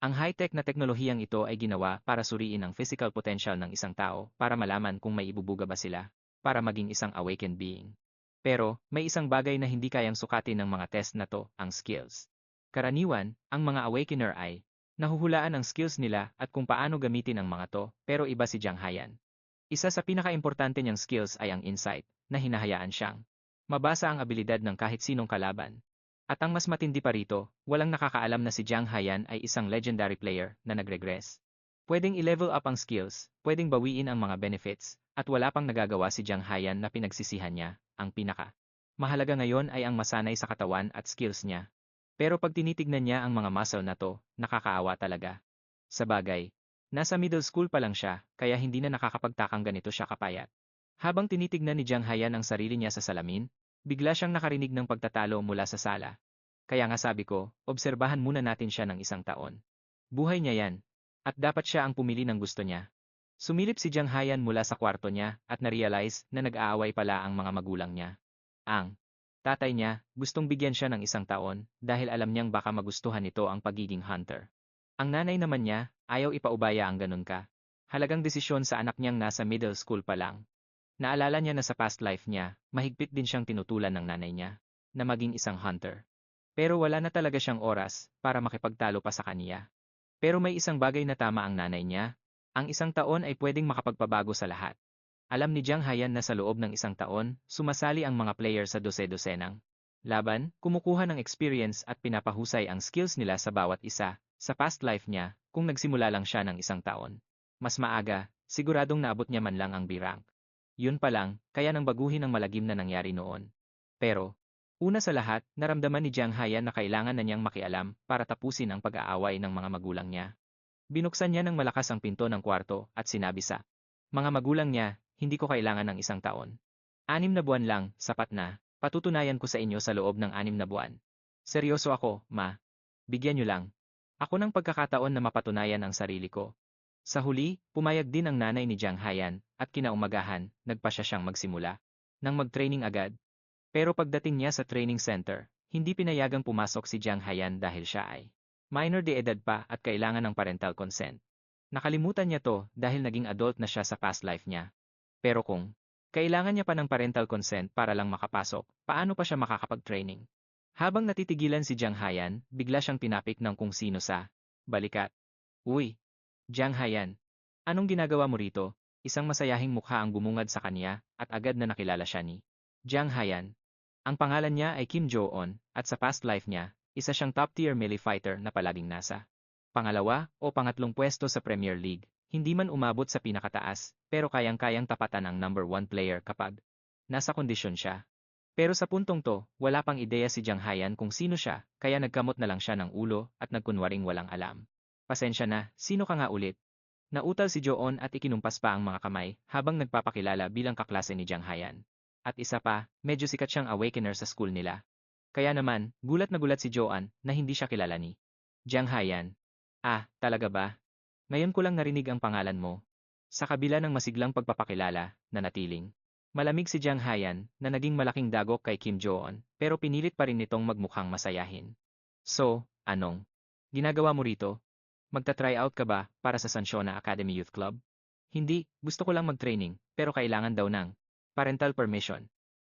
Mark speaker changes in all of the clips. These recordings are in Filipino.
Speaker 1: Ang high-tech na teknolohiyang ito ay ginawa para suriin ang physical potential ng isang tao para malaman kung may ibubuga ba sila para maging isang awakened being. Pero, may isang bagay na hindi kayang sukatin ng mga test na to, ang skills. Karaniwan, ang mga awakener ay nahuhulaan ang skills nila at kung paano gamitin ang mga to, pero iba si Jiang Hayan. Isa sa pinakaimportante niyang skills ay ang insight, na hinahayaan siyang mabasa ang abilidad ng kahit sinong kalaban. At ang mas matindi pa rito, walang nakakaalam na si Jiang Hayan ay isang legendary player na nag-regress. Pwedeng i-level up ang skills, pwedeng bawiin ang mga benefits, at wala pang nagagawa si Jiang Hayan na pinagsisihan niya, ang pinaka. Mahalaga ngayon ay ang masanay sa katawan at skills niya. Pero pag tinitignan niya ang mga muscle na to, nakakaawa talaga. Sa bagay, nasa middle school pa lang siya, kaya hindi na nakakapagtakang ganito siya kapayat. Habang tinitignan ni Jiang Hayan ang sarili niya sa salamin, bigla siyang nakarinig ng pagtatalo mula sa sala. Kaya nga sabi ko, obserbahan muna natin siya ng isang taon. Buhay niya yan. At dapat siya ang pumili ng gusto niya. Sumilip si Jiang Hayan mula sa kwarto niya at na-realize na nag-aaway pala ang mga magulang niya. Ang tatay niya, gustong bigyan siya ng isang taon dahil alam niyang baka magustuhan nito ang pagiging hunter. Ang nanay naman niya, ayaw ipaubaya ang ganun ka. Halagang desisyon sa anak niyang nasa middle school pa lang. Naalala niya na sa past life niya, mahigpit din siyang tinutulan ng nanay niya, na maging isang hunter. Pero wala na talaga siyang oras para makipagtalo pa sa kaniya. Pero may isang bagay na tama ang nanay niya, ang isang taon ay pwedeng makapagpabago sa lahat. Alam ni Jiang Hayan na sa loob ng isang taon, sumasali ang mga player sa dose-dosenang laban, kumukuha ng experience at pinapahusay ang skills nila sa bawat isa, sa past life niya, kung nagsimula lang siya ng isang taon. Mas maaga, siguradong naabot niya man lang ang B-rank. Yun pa lang, kaya nang baguhin ang malagim na nangyari noon. Pero, una sa lahat, naramdaman ni Jiang Hayan na kailangan na niyang makialam para tapusin ang pag-aaway ng mga magulang niya. Binuksan niya ng malakas ang pinto ng kwarto at sinabi sa mga magulang niya, hindi ko kailangan ng isang taon. 6 na buwan lang, sapat na. Patutunayan ko sa inyo sa loob ng 6 na buwan. Seryoso ako, ma. Bigyan niyo lang ako ng pagkakataon na mapatunayan ang sarili ko. Sa huli, pumayag din ang nanay ni Jiang Hayan at kinaumagahan, nagpa siya siyang magsimula nang mag-training agad. Pero pagdating niya sa training center, hindi pinayagang pumasok si Jiang Hayan dahil siya ay minor de edad pa at kailangan ng parental consent. Nakalimutan niya to dahil naging adult na siya sa past life niya. Pero kung kailangan niya pa ng parental consent para lang makapasok, paano pa siya makakapag-training? Habang natitigilan si Jiang Hayan, bigla siyang tinapik ng kung sino sa balikat. Uy, Jiang Hayan, anong ginagawa mo rito? Isang masayahing mukha ang bumungad sa kanya at agad na nakilala siya ni Jiang Hayan. Ang pangalan niya ay Kim Jo-on at sa past life niya, isa siyang top-tier melee fighter na palaging nasa pangalawa o pangatlong pwesto sa Premier League. Hindi man umabot sa pinakataas, pero kayang-kayang tapatan ang number 1 player kapag nasa kondisyon siya. Pero sa puntong to, wala pang ideya si Jiang Hayan kung sino siya, kaya nagkamot na lang siya ng ulo at nagkunwaring walang alam. Pasensya na, sino ka nga ulit? Nautal si Jo-on at ikinumpas pa ang mga kamay habang nagpapakilala bilang kaklase ni Jiang Hayan. At isa pa, medyo sikat siyang awakener sa school nila. Kaya naman, gulat na gulat si Jo-an na hindi siya kilala ni Jiang Hayan. Ah, talaga ba? Ngayon ko lang narinig ang pangalan mo. Sa kabila ng masiglang pagpapakilala, nanatiling malamig si Jiang Hayan na naging malaking dagok kay Kim Jo-on pero pinilit pa rin nitong magmukhang masayahin. So, anong ginagawa mo rito? Magta-try out ka ba para sa Sanshona Academy Youth Club? Hindi, gusto ko lang mag-training pero kailangan daw ng parental permission.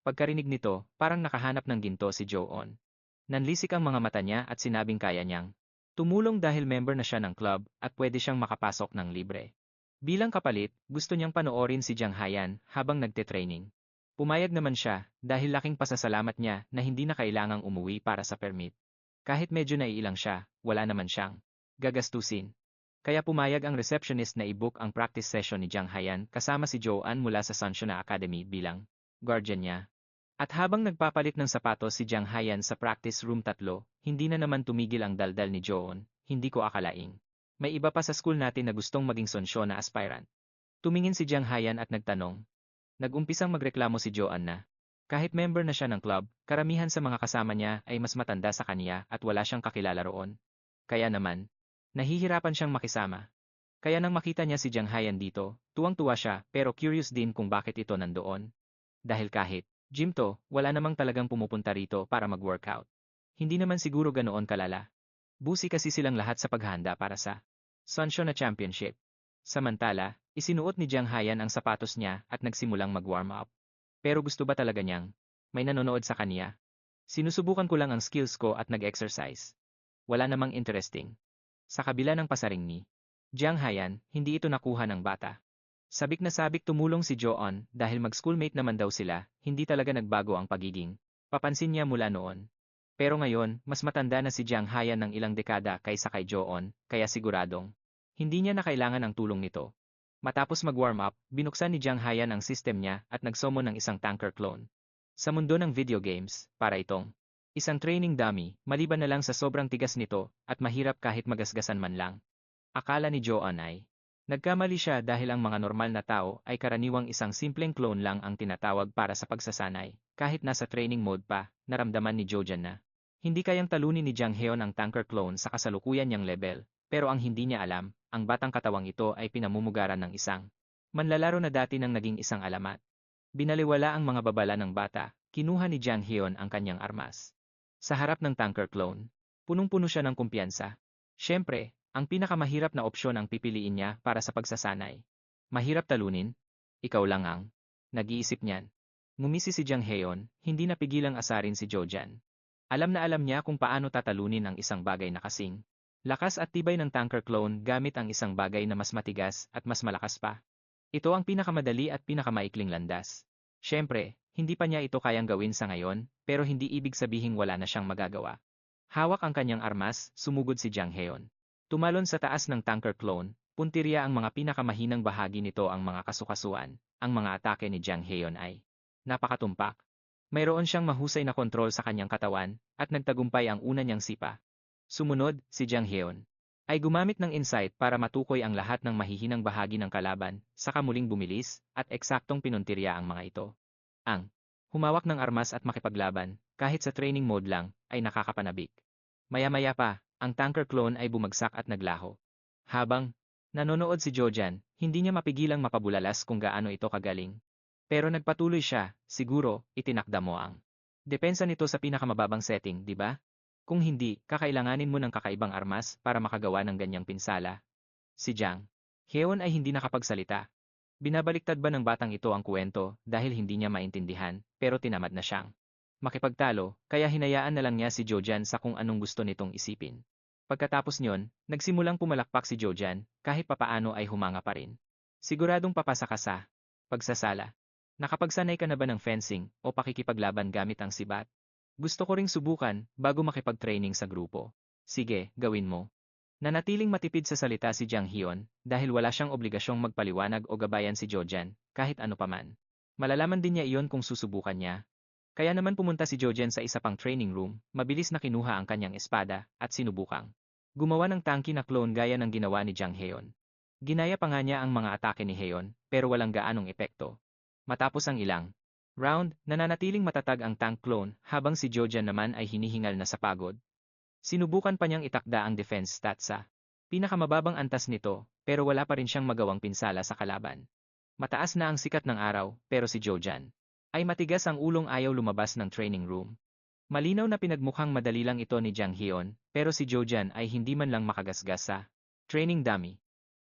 Speaker 1: Pagkarinig nito, parang nakahanap ng ginto si Jo-on. Nanlisik ang mga mata niya at sinabing kaya niyang tumulong dahil member na siya ng club at pwede siyang makapasok ng libre. Bilang kapalit, gusto niyang panoorin si Jiang Hayan habang nagte-training. Pumayag naman siya dahil laking pasasalamat niya na hindi na kailangang umuwi para sa permit. Kahit medyo naiilang siya, wala naman siyang gagastusin. Kaya pumayag ang receptionist na i-book ang practice session ni Jiang Hayan kasama si Joanne mula sa Sanshona Academy bilang guardian niya. At habang nagpapalit ng sapatos si Jiang Hayan sa practice room 3, hindi na naman tumigil ang daldal ni Joon, hindi ko akalaing may iba pa sa school natin na gustong maging Sonsyo na aspirant. Tumingin si Jiang Hayan at nagtanong. Nag-umpisang magreklamo si Joan na kahit member na siya ng club, karamihan sa mga kasama niya ay mas matanda sa kanya at wala siyang kakilala roon. Kaya naman, nahihirapan siyang makisama. Kaya nang makita niya si Jiang Hayan dito, tuwang-tuwa siya pero curious din kung bakit ito nandoon. Dahil kahit gym to, wala namang talagang pumupunta rito para mag-workout. Hindi naman siguro ganoon kalala. Busi kasi silang lahat sa paghahanda para sa Sunsho na championship. Samantala, isinuot ni Jiang Hayan ang sapatos niya at nagsimulang mag-warm up. Pero gusto ba talaga niyang may nanonood sa kanya? Sinusubukan ko lang ang skills ko at nag-exercise. Wala namang interesting. Sa kabila ng pasaring ni Jiang Hayan, hindi ito nakuha ng bata. Sabik na sabik tumulong si Joon dahil mag-schoolmate naman daw sila, hindi talaga nagbago ang pagiging papansin niya mula noon. Pero ngayon, mas matanda na si Jiang Hayan ng ilang dekada kaysa kay Joon, kaya siguradong hindi niya na kailangan ang tulong nito. Matapos mag-warm up, binuksan ni Jiang Hayan ang system niya at nagsummon ng isang tanker clone. Sa mundo ng video games, para itong isang training dummy, maliban na lang sa sobrang tigas nito at mahirap kahit magasgasan man lang. Akala ni Joon ay nagkamali siya dahil ang mga normal na tao ay karaniwang isang simpleng clone lang ang tinatawag para sa pagsasanay. Kahit nasa training mode pa, naramdaman ni Jojan na hindi kayang talunin ni Jang Heon ang tanker clone sa kasalukuyan niyang level, pero ang hindi niya alam, ang batang katawang ito ay pinamumugaran ng isang manlalaro na dati nang naging isang alamat. Binaliwala ang mga babala ng bata, kinuha ni Jang Heon ang kanyang armas. Sa harap ng tanker clone, punong-puno siya ng kumpiyansa. Siyempre, ang pinakamahirap na opsyon ang pipiliin niya para sa pagsasanay. Mahirap talunin? Ikaw lang ang nag-iisip niyan. Ngumisi si Jang Heon, hindi napigilang asarin si Jojan. Alam na alam niya kung paano tatalunin ang isang bagay na kasing lakas at tibay ng tanker clone gamit ang isang bagay na mas matigas at mas malakas pa. Ito ang pinakamadali at pinakamaikling landas. Siyempre, hindi pa niya ito kayang gawin sa ngayon, pero hindi ibig sabihing wala na siyang magagawa. Hawak ang kanyang armas, sumugod si Jang Heon. Tumalon sa taas ng tanker clone, puntirya ang mga pinakamahinang bahagi nito ang mga kasukasuan. Ang mga atake ni Jang Heon ay napakatumpak. Mayroon siyang mahusay na kontrol sa kanyang katawan, at nagtagumpay ang una niyang sipa. Sumunod, si Jang Heon ay gumamit ng insight para matukoy ang lahat ng mahihinang bahagi ng kalaban, saka muling bumilis, at eksaktong pinuntirya ang mga ito. Ang humawak ng armas at makipaglaban, kahit sa training mode lang, ay nakakapanabik. Maya-maya pa, ang tanker clone ay bumagsak at naglaho. Habang nanonood si Jojan, hindi niya mapigilang mapabulalas kung gaano ito kagaling. Pero nagpatuloy siya, siguro, itinakda mo ang depensa nito sa pinakamababang setting, di ba? Kung hindi, kakailanganin mo ng kakaibang armas para makagawa ng ganyang pinsala. Si Jang Heon ay hindi nakapagsalita. Binabaliktad ba ng batang ito ang kwento dahil hindi niya maintindihan, pero tinamad na siyang makipagtalo, kaya hinayaan na lang niya si Jojan sa kung anong gusto nitong isipin. Pagkatapos nyon, nagsimulang pumalakpak si Jojan, kahit papaano ay humanga pa rin. Siguradong papasa ka sa pagsasala. Nakapagsanay ka na ba ng fencing o pakikipaglaban gamit ang sibat? Gusto ko ring subukan bago makipag-training sa grupo. Sige, gawin mo. Nanatiling matipid sa salita si Jang Heon dahil wala siyang obligasyong magpaliwanag o gabayan si Jojan, kahit ano paman. Malalaman din niya iyon kung susubukan niya. Kaya naman pumunta si Jojen sa isa pang training room, mabilis na kinuha ang kanyang espada, at sinubukang gumawa ng tanky na clone gaya ng ginawa ni Jang Heon. Ginaya pa nga niya ang mga atake ni Heon, pero walang gaanong epekto. Matapos ang ilang round, nananatiling matatag ang tank clone habang si Jojen naman ay hinihingal na sa pagod. Sinubukan pa niyang itakda ang defense stats sa pinakamababang antas nito, pero wala pa rin siyang magawang pinsala sa kalaban. Mataas na ang sikat ng araw, pero si Jojan ay matigas ang ulong ayaw lumabas ng training room. Malinaw na pinagmukhang madali lang ito ni Jang Heon, pero si Jojan ay hindi man lang makagasgas sa training dummy.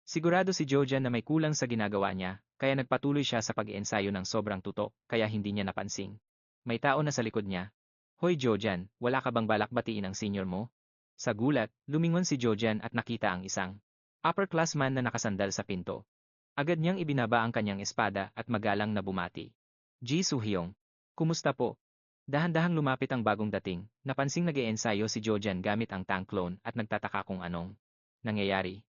Speaker 1: Sigurado si Jojan na may kulang sa ginagawa niya, kaya nagpatuloy siya sa pag-iensayo ng sobrang tutok, kaya hindi niya napansing. May tao na sa likod niya. Hoy Jojan, wala ka bang balak batiin ang senior mo? Sa gulat, lumingon si Jojan at nakita ang isang upperclassman na nakasandal sa pinto. Agad niyang ibinaba ang kanyang espada at magalang na bumati. Ji Soo-hyung, kumusta po? Dahan-dahang lumapit ang bagong dating, napansing nag-iensayo si Jojan gamit ang tank clone at nagtataka kung anong nangyayari.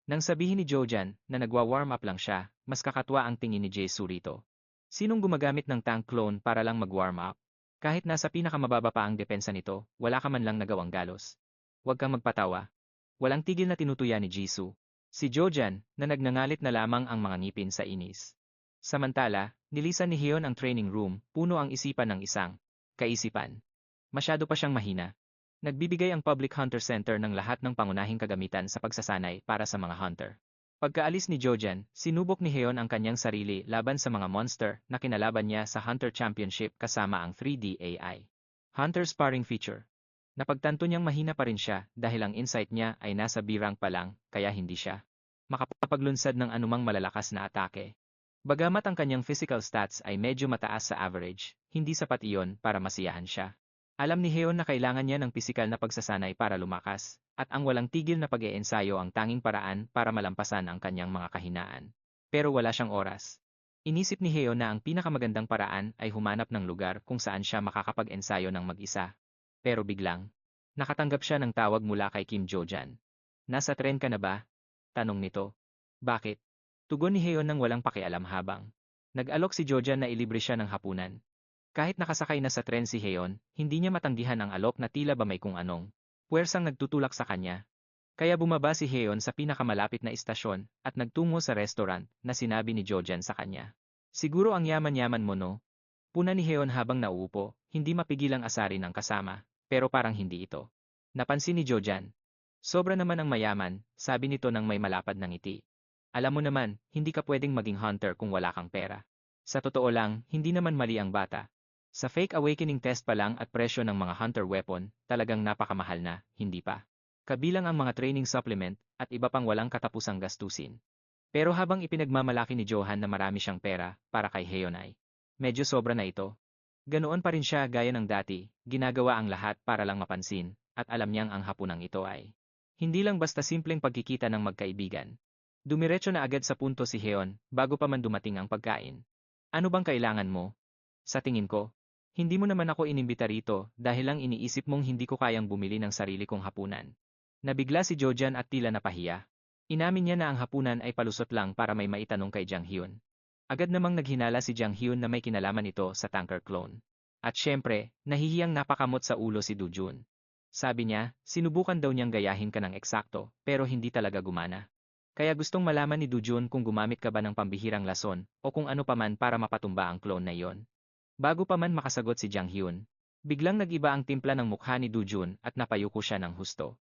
Speaker 1: Nang sabihin ni Jojan na nagwa-warm up lang siya, mas kakatwa ang tingin ni Ji Soo rito. Sinong gumagamit ng tank clone para lang mag-warm up? Kahit nasa pinakamababa pa ang depensa nito, wala ka man lang nagawang galos. Huwag kang magpatawa. Walang tigil na tinutuya ni Ji Soo. Si Jojan, na nagngangalit na lamang ang mga ngipin sa inis. Samantala, nilisan ni Heon ang training room, puno ang isipan ng isang kaisipan. Masyado pa siyang mahina. Nagbibigay ang Public Hunter Center ng lahat ng pangunahing kagamitan sa pagsasanay para sa mga hunter. Pagkaalis ni Jojan, sinubok ni Heon ang kanyang sarili laban sa mga monster na kinalaban niya sa Hunter Championship kasama ang 3D AI Hunter Sparring Feature. Napagtanto niyang mahina pa rin siya dahil ang insight niya ay nasa B-rank pa lang, kaya hindi siya makapaglunsad ng anumang malalakas na atake. Bagamat ang kanyang physical stats ay medyo mataas sa average, hindi sapat iyon para masiyahan siya. Alam ni Heon na kailangan niya ng pisikal na pagsasanay para lumakas, at ang walang tigil na pag-iensayo ang tanging paraan para malampasan ang kanyang mga kahinaan. Pero wala siyang oras. Inisip ni Heon na ang pinakamagandang paraan ay humanap ng lugar kung saan siya makakapag-ensayo ng mag-isa. Pero biglang, nakatanggap siya ng tawag mula kay Kim Jo-jan. Nasa tren ka na ba? Tanong nito. Bakit? Tugon ni Heon nang walang pakialam habang nag-alok si Jo-jan na ilibre siya ng hapunan. Kahit nakasakay na sa tren si Heon, hindi niya matanggihan ang alok na tila ba may kung anong puwersang nagtutulak sa kanya. Kaya bumaba si Heon sa pinakamalapit na istasyon at nagtungo sa restaurant na sinabi ni Jo-jan sa kanya. Siguro ang yaman-yaman mo no? Puna ni Heon habang nauupo, hindi mapigilang asarin ang kasama, pero parang hindi ito. Napansin ni Jo-jan. Sobra naman ang mayaman, sabi nito nang may malapad na ngiti. Alam mo naman, hindi ka pwedeng maging hunter kung wala kang pera. Sa totoo lang, hindi naman mali ang bata. Sa fake awakening test pa lang at presyo ng mga hunter weapon, talagang napakamahal na, hindi pa. Kabilang ang mga training supplement at iba pang walang katapusang gastusin. Pero habang ipinagmamalaki ni Johan na marami siyang pera para kay Heon ay, medyo sobra na ito. Ganoon pa rin siya gaya ng dati, ginagawa ang lahat para lang mapansin, at alam niyang ang hapunang ito ay hindi lang basta simpleng pagkikita ng magkaibigan. Dumiretso na agad sa punto si Heon bago pa man dumating ang pagkain. Ano bang kailangan mo? Sa tingin ko, hindi mo naman ako inimbita rito dahil lang iniisip mong hindi ko kayang bumili ng sarili kong hapunan. Nabigla si Jo-jan at tila napahiya. Inamin niya na ang hapunan ay palusot lang para may maitanong kay Jang Hyun. Agad namang naghinala si Jang Hyun na may kinalaman ito sa tanker clone. At syempre, nahihiyang napakamot sa ulo si Do Jun. Sabi niya, sinubukan daw niyang gayahin ka ng eksakto, pero hindi talaga gumana. Kaya gustong malaman ni Do Jun kung gumamit ka ba ng pambihirang lason o kung ano paman para mapatumba ang clone na iyon. Bago pa man makasagot si Jang Hyun, biglang nag-iba ang timpla ng mukha ni Do Jun at napayuko siya ng husto.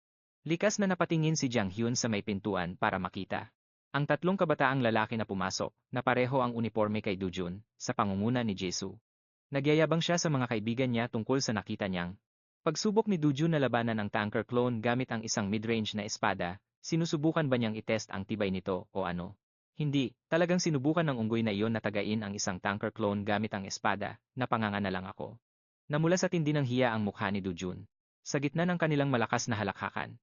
Speaker 1: Likas na napatingin si Jang Hyun sa may pintuan para makita ang tatlong kabataang lalaki na pumasok, na pareho ang uniforme kay Do Jun, sa pangunguna ni Jisoo. Nagyayabang siya sa mga kaibigan niya tungkol sa nakita niyang pagsubok ni Do Jun na labanan ang tanker clone gamit ang isang mid-range na espada. Sinusubukan ba niyang itest ang tibay nito o ano? Hindi, talagang sinubukan ng unggoy na iyon na tagain ang isang tanker clone gamit ang espada, napanganga na lang ako. Namula sa tindi ng hiya ang mukha ni Do Jun. Sa gitna ng kanilang malakas na halakhakan.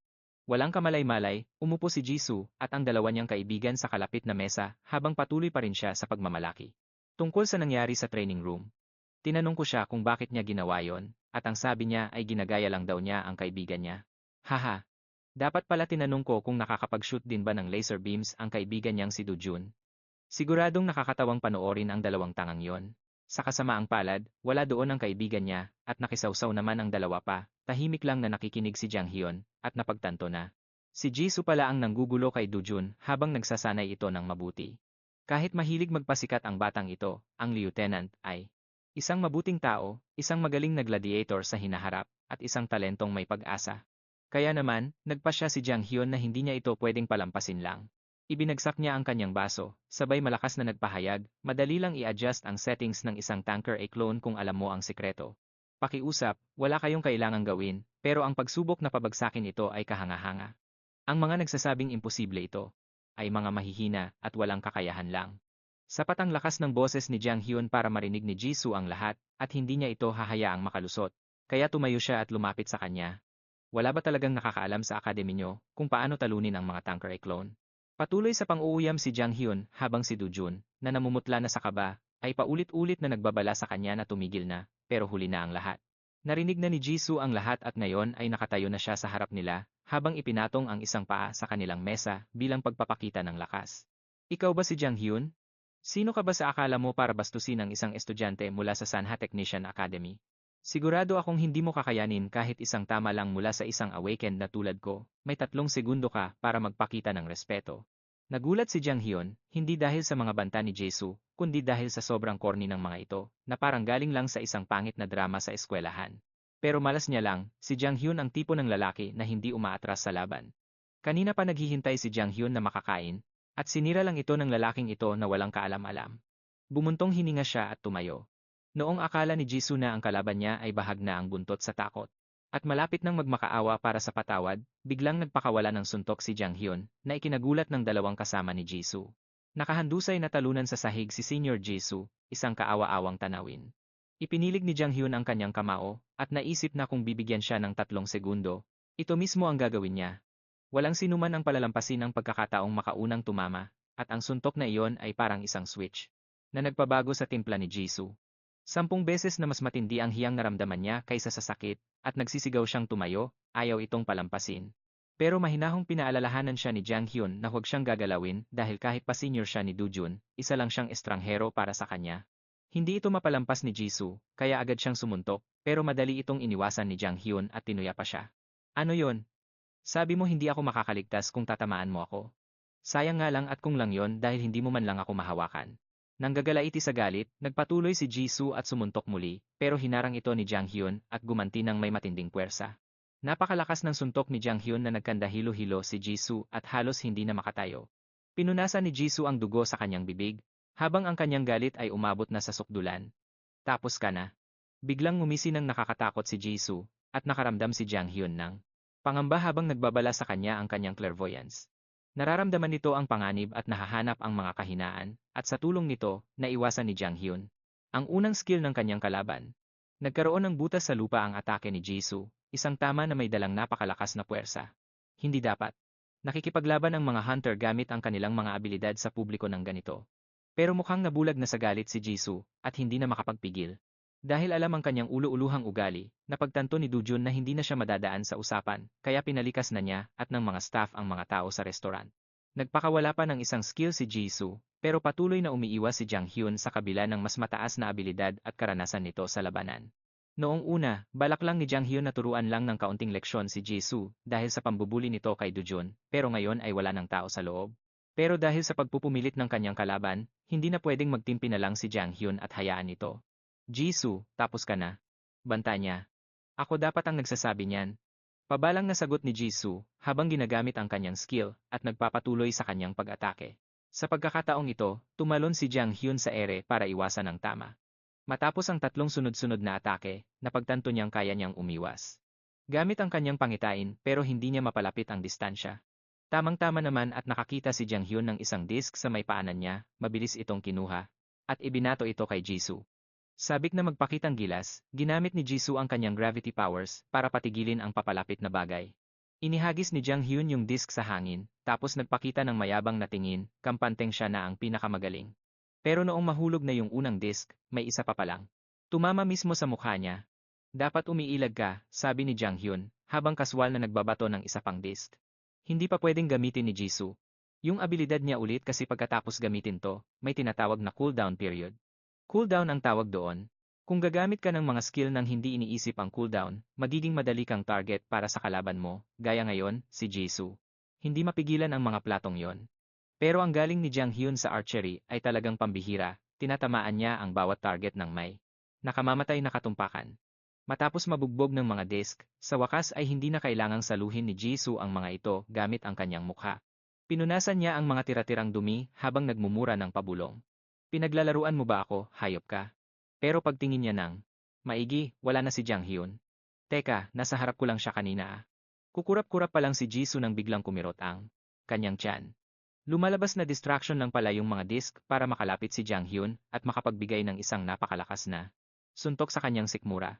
Speaker 1: Walang kamalay-malay, umupo si Jisoo at ang dalawa niyang kaibigan sa kalapit na mesa habang patuloy pa rin siya sa pagmamalaki. Tungkol sa nangyari sa training room. Tinanong ko siya kung bakit niya ginawa yon, at ang sabi niya ay ginagaya lang daw niya ang kaibigan niya. Haha. Dapat pala tinanong ko kung nakakapag-shoot din ba ng laser beams ang kaibigan niyang si Do Jun. Siguradong nakakatawang panoorin ang dalawang tangang yon. Sa kasamaang palad, wala doon ang kaibigan niya, at nakisawsaw naman ang dalawa pa, tahimik lang na nakikinig si Jang Hyun, at napagtanto na. Si Jisoo pala ang nanggugulo kay Do Jun habang nagsasanay ito ng mabuti. Kahit mahilig magpasikat ang batang ito, ang lieutenant ay isang mabuting tao, isang magaling na gladiator sa hinaharap, at isang talentong may pag-asa. Kaya naman, nagpasya si Jang Hyun na hindi niya ito pwedeng palampasin lang. Ibinagsak niya ang kanyang baso, sabay malakas na nagpahayag, madali lang i-adjust ang settings ng isang tanker A-clone kung alam mo ang sikreto. Pakiusap, wala kayong kailangang gawin, pero ang pagsubok na pabagsakin ito ay kahanga-hanga. Ang mga nagsasabing imposible ito, ay mga mahihina at walang kakayahan lang. Sapat ang lakas ng boses ni Jang Hyun para marinig ni Jisoo ang lahat, at hindi niya ito hahayaang makalusot, kaya tumayo siya at lumapit sa kanya. Wala ba talagang nakakaalam sa akademi nyo kung paano talunin ang mga tanker A-clone? Patuloy sa pang-uuyam si Jang Hyun habang si Do Jun, na namumutla na sa kaba, ay paulit-ulit na nagbabala sa kanya na tumigil na, pero huli na ang lahat. Narinig na ni Jisoo ang lahat at ngayon ay nakatayo na siya sa harap nila, habang ipinatong ang isang paa sa kanilang mesa bilang pagpapakita ng lakas. Ikaw ba si Jang Hyun? Sino ka ba sa akala mo para bastusin ang isang estudyante mula sa Sanha Technician Academy? Sigurado akong hindi mo kakayanin kahit isang tama lang mula sa isang awakened na tulad ko, may 3 segundo ka para magpakita ng respeto. Nagulat si Jang Hyun, hindi dahil sa mga banta ni Jisoo, kundi dahil sa sobrang corny ng mga ito, na parang galing lang sa isang pangit na drama sa eskwelahan. Pero malas niya lang, si Jang Hyun ang tipo ng lalaki na hindi umaatras sa laban. Kanina pa naghihintay si Jang Hyun na makakain, at sinira lang ito ng lalaking ito na walang kaalam-alam. Bumuntong hininga siya at tumayo. Noong akala ni Jisoo na ang kalaban niya ay bahag na ang buntot sa takot. At malapit nang magmakaawa para sa patawad, biglang nagpakawala ng suntok si Jang Hyun na ikinagulat ng dalawang kasama ni Jisoo. Nakahandusay na talunan sa sahig si Senior Jisoo, isang kaawa-awang tanawin. Ipinilig ni Jang Hyun ang kanyang kamao at naisip na kung bibigyan siya ng 3 segundo, ito mismo ang gagawin niya. Walang sinuman ang palalampasin ang pagkakataong makaunang tumama, at ang suntok na iyon ay parang isang switch na nagpabago sa timpla ni Jisoo. 10 beses na mas matindi ang hiyang naramdaman niya kaysa sa sakit, at nagsisigaw siyang tumayo, ayaw itong palampasin. Pero mahinahong pinaalalahanan siya ni Jang Hyun na huwag siyang gagalawin dahil kahit pa senior siya ni Dujun, isa lang siyang estranghero para sa kanya. Hindi ito mapalampas ni Jisoo, kaya agad siyang sumuntok, pero madali itong iniwasan ni Jang Hyun at tinuya pa siya. Ano yon? Sabi mo hindi ako makakaligtas kung tatamaan mo ako. Sayang nga lang at kung lang yon dahil hindi mo man lang ako mahawakan. Nanggagalaiti sa galit, nagpatuloy si Jisoo at sumuntok muli, pero hinarang ito ni Jang Hyun at gumanti ng may matinding puwersa. Napakalakas ng suntok ni Jang Hyun na nagkandahilo-hilo si Jisoo at halos hindi na makatayo. Pinunasan ni Jisoo ang dugo sa kanyang bibig, habang ang kanyang galit ay umabot na sa sukdulan. Tapos ka na. Biglang ngumisi ng nakakatakot si Jisoo, at nakaramdam si Jang Hyun ng pangamba habang nagbabala sa kanya ang kanyang clairvoyance. Nararamdaman nito ang panganib at nahahanap ang mga kahinaan, at sa tulong nito, naiwasan ni Jang Hyun ang unang skill ng kanyang kalaban. Nagkaroon ng butas sa lupa ang atake ni Jisoo, isang tama na may dalang napakalakas na puwersa. Hindi dapat nakikipaglaban ang mga hunter gamit ang kanilang mga abilidad sa publiko ng ganito. Pero mukhang nabulag na sa galit si Jisoo, at hindi na makapagpigil. Dahil alam ang kanyang ulo-uluhang ugali, napagtanto ni Dujun na hindi na siya madadaan sa usapan, kaya pinalikas na niya at ng mga staff ang mga tao sa restaurant. Nagpakawala pa ng isang skill si Jisoo, pero patuloy na umiiwas si Jang Hyun sa kabila ng mas mataas na abilidad at karanasan nito sa labanan. Noong una, balak lang ni Jang Hyun na turuan lang ng kaunting leksyon si Jisoo dahil sa pambubuli nito kay Dujun, pero ngayon ay wala ng tao sa loob. Pero dahil sa pagpupumilit ng kanyang kalaban, hindi na pwedeng magtimpi na lang si Jang Hyun at hayaan ito. Jisoo, tapos ka na. Banta niya. Ako dapat ang nagsasabi niyan. Pabalang na sagot ni Jisoo habang ginagamit ang kanyang skill at nagpapatuloy sa kanyang pag-atake. Sa pagkakataong ito, tumalon si Jang Hyun sa ere para iwasan ang tama. Matapos ang 3 sunod-sunod na atake, napagtanto niyang kaya niyang umiwas. Gamit ang kanyang pangitain pero hindi niya mapalapit ang distansya. Tamang-tama naman at nakakita si Jang Hyun ng isang disc sa may paanan niya, mabilis itong kinuha, at ibinato ito kay Jisoo. Sabik na magpakitang gilas, ginamit ni Jisoo ang kanyang gravity powers para patigilin ang papalapit na bagay. Inihagis ni Jang Hyun yung disc sa hangin, tapos nagpakita ng mayabang na tingin, kampanteng siya na ang pinakamagaling. Pero noong mahulog na yung unang disc, may isa pa palang. Tumama mismo sa mukha niya. Dapat umiilag ka, sabi ni Jang Hyun, habang kaswal na nagbabato ng isa pang disc. Hindi pa pwedeng gamitin ni Jisoo yung abilidad niya ulit kasi pagkatapos gamitin to, may tinatawag na cooldown period. Cooldown ang tawag doon. Kung gagamit ka ng mga skill nang hindi iniisip ang cooldown, magiging madali kang target para sa kalaban mo, gaya ngayon, si Jisoo. Hindi mapigilan ang mga platong yon. Pero ang galing ni Jang Hyun sa archery ay talagang pambihira, tinatamaan niya ang bawat target ng may nakamamatay na katumpakan. Matapos mabugbog ng mga disc, sa wakas ay hindi na kailangang saluhin ni Jisoo ang mga ito gamit ang kanyang mukha. Pinunasan niya ang mga tira-tirang dumi habang nagmumura ng pabulong. Pinaglalaruan mo ba ako, hayop ka? Pero pagtingin niya ng maigi, wala na si Jang Hyun. Teka, nasa harap ko lang siya kanina ah. Kukurap-kurap pa lang si Jisoo nang biglang kumirot ang kanyang tiyan. Lumalabas na distraction lang pala yung mga disc para makalapit si Jang Hyun at makapagbigay ng isang napakalakas na suntok sa kanyang sikmura.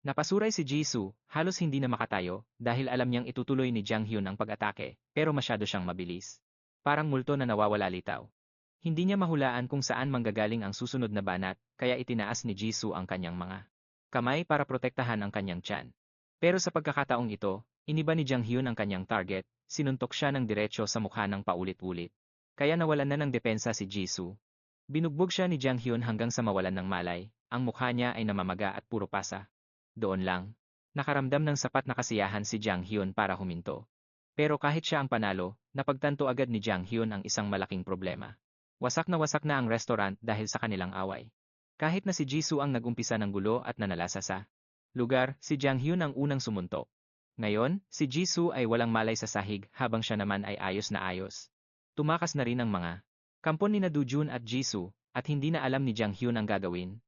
Speaker 1: Napasuray si Jisoo, halos hindi na makatayo dahil alam niyang itutuloy ni Jang Hyun ang pag-atake, pero masyado siyang mabilis. Parang multo na nawawala litaw. Hindi niya mahulaan kung saan manggagaling ang susunod na banat, kaya itinaas ni Jisoo ang kanyang mga kamay para protektahan ang kanyang tiyan. Pero sa pagkakataong ito, iniba ni Jang Hyun ang kanyang target, sinuntok siya ng diretsyo sa mukha ng paulit-ulit. Kaya nawalan na ng depensa si Jisoo. Binugbog siya ni Jang Hyun hanggang sa mawalan ng malay, ang mukha niya ay namamaga at puro pasa. Doon lang, nakaramdam ng sapat na kasiyahan si Jang Hyun para huminto. Pero kahit siya ang panalo, napagtanto agad ni Jang Hyun ang isang malaking problema. Wasak na ang restaurant dahil sa kanilang away. Kahit na si Jisoo ang nagumpisa ng gulo at nanalasa sa lugar, si Jang Hyun ang unang sumuntok. Ngayon, si Jisoo ay walang malay sa sahig habang siya naman ay ayos na ayos. Tumakas na rin ang mga kampon ni Dujun at Jisoo, at hindi na alam ni Jang Hyun ang gagawin.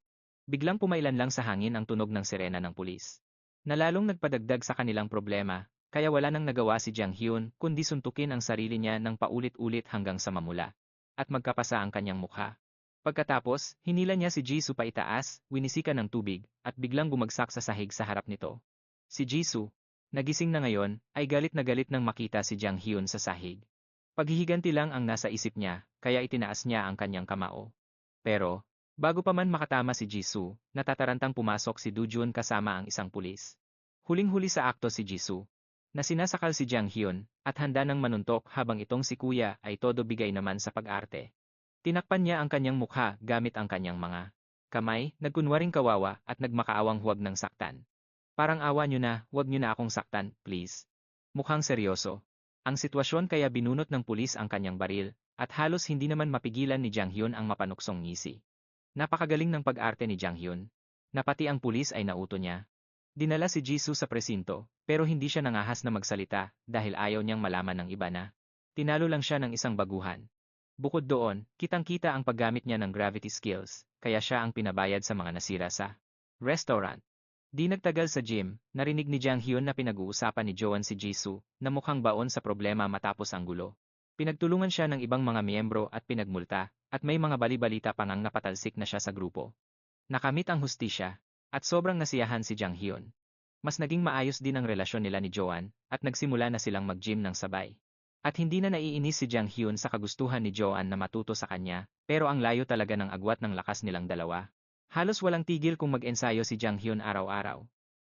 Speaker 1: Biglang pumailan lang sa hangin ang tunog ng sirena ng pulis. na lalong nagpadagdag sa kanilang problema, kaya wala nang nagawa si Jang Hyun kundi suntukin ang sarili niya ng paulit-ulit hanggang sa mamula at magkapasa ang kanyang mukha. Pagkatapos, hinila niya si Jisoo paitaas, winisikan ng tubig, at biglang bumagsak sa sahig sa harap nito. Si Jisoo, nagising na ngayon, ay galit na galit nang makita si Jang Hyun sa sahig. Paghihiganti lang ang nasa isip niya, kaya itinaas niya ang kanyang kamao. Pero, bago pa man makatama si Jisoo, natatarantang pumasok si Dujun kasama ang isang pulis. Huling-huli sa akto si Jisoo, na sinasakal si Jang Hyun, at handa nang manuntok habang itong si kuya ay todo bigay naman sa pag-arte. Tinakpan niya ang kanyang mukha gamit ang kanyang mga kamay, nagkunwaring kawawa at nagmakaawang huwag ng saktan. Parang awa nyo na, huwag nyo na akong saktan, please. Mukhang seryoso ang sitwasyon kaya binunot ng pulis ang kanyang baril, at halos hindi naman mapigilan ni Jang Hyun ang mapanuksong ngisi. Napakagaling ng pag-arte ni Jang Hyun, na pati ang pulis ay nauto niya. Dinala si Jisoo sa presinto, pero hindi siya nangahas na magsalita dahil ayaw niyang malaman ng iba na tinalo lang siya ng isang baguhan. Bukod doon, kitang-kita ang paggamit niya ng gravity skills, kaya siya ang pinabayad sa mga nasira sa restaurant. Di nagtagal sa gym, narinig ni Jang Hyun na pinag-uusapan ni Joan si Jisoo na mukhang baon sa problema matapos ang gulo. Pinagtulungan siya ng ibang mga miyembro at pinagmulta, at may mga bali-balita pang napatalsik na siya sa grupo. Nakamit ang hustisya, at sobrang nasiyahan si Jang Hyun. Mas naging maayos din ang relasyon nila ni Joan, at nagsimula na silang mag-gym ng sabay. At hindi na naiinis si Jang Hyun sa kagustuhan ni Joan na matuto sa kanya, pero ang layo talaga ng agwat ng lakas nilang dalawa. Halos walang tigil kung mag-ensayo si Jang Hyun araw-araw.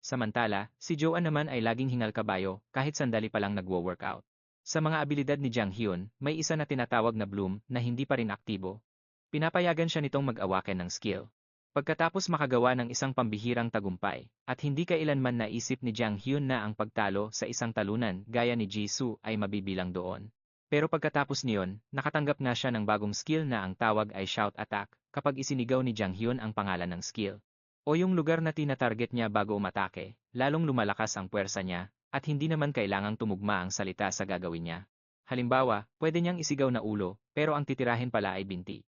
Speaker 1: Samantala, si Joan naman ay laging hingal kabayo kahit sandali pa lang nagwo-workout. Sa mga abilidad ni Jang Hyun, may isa na tinatawag na bloom na hindi pa rin aktibo. Pinapayagan siya nitong mag-awaken ng skill. Pagkatapos makagawa ng isang pambihirang tagumpay, at hindi kailanman naisip ni Jang Hyun na ang pagtalo sa isang talunan gaya ni Jisoo ay mabibilang doon. Pero pagkatapos niyon, nakatanggap na siya ng bagong skill na ang tawag ay shout attack kapag isinigaw ni Jang Hyun ang pangalan ng skill. O yung lugar na tina-target niya bago umatake, lalong lumalakas ang puwersa niya, at hindi naman kailangang tumugma ang salita sa gagawin niya. Halimbawa, pwede niyang isigaw na ulo, pero ang titirahin pala ay binti.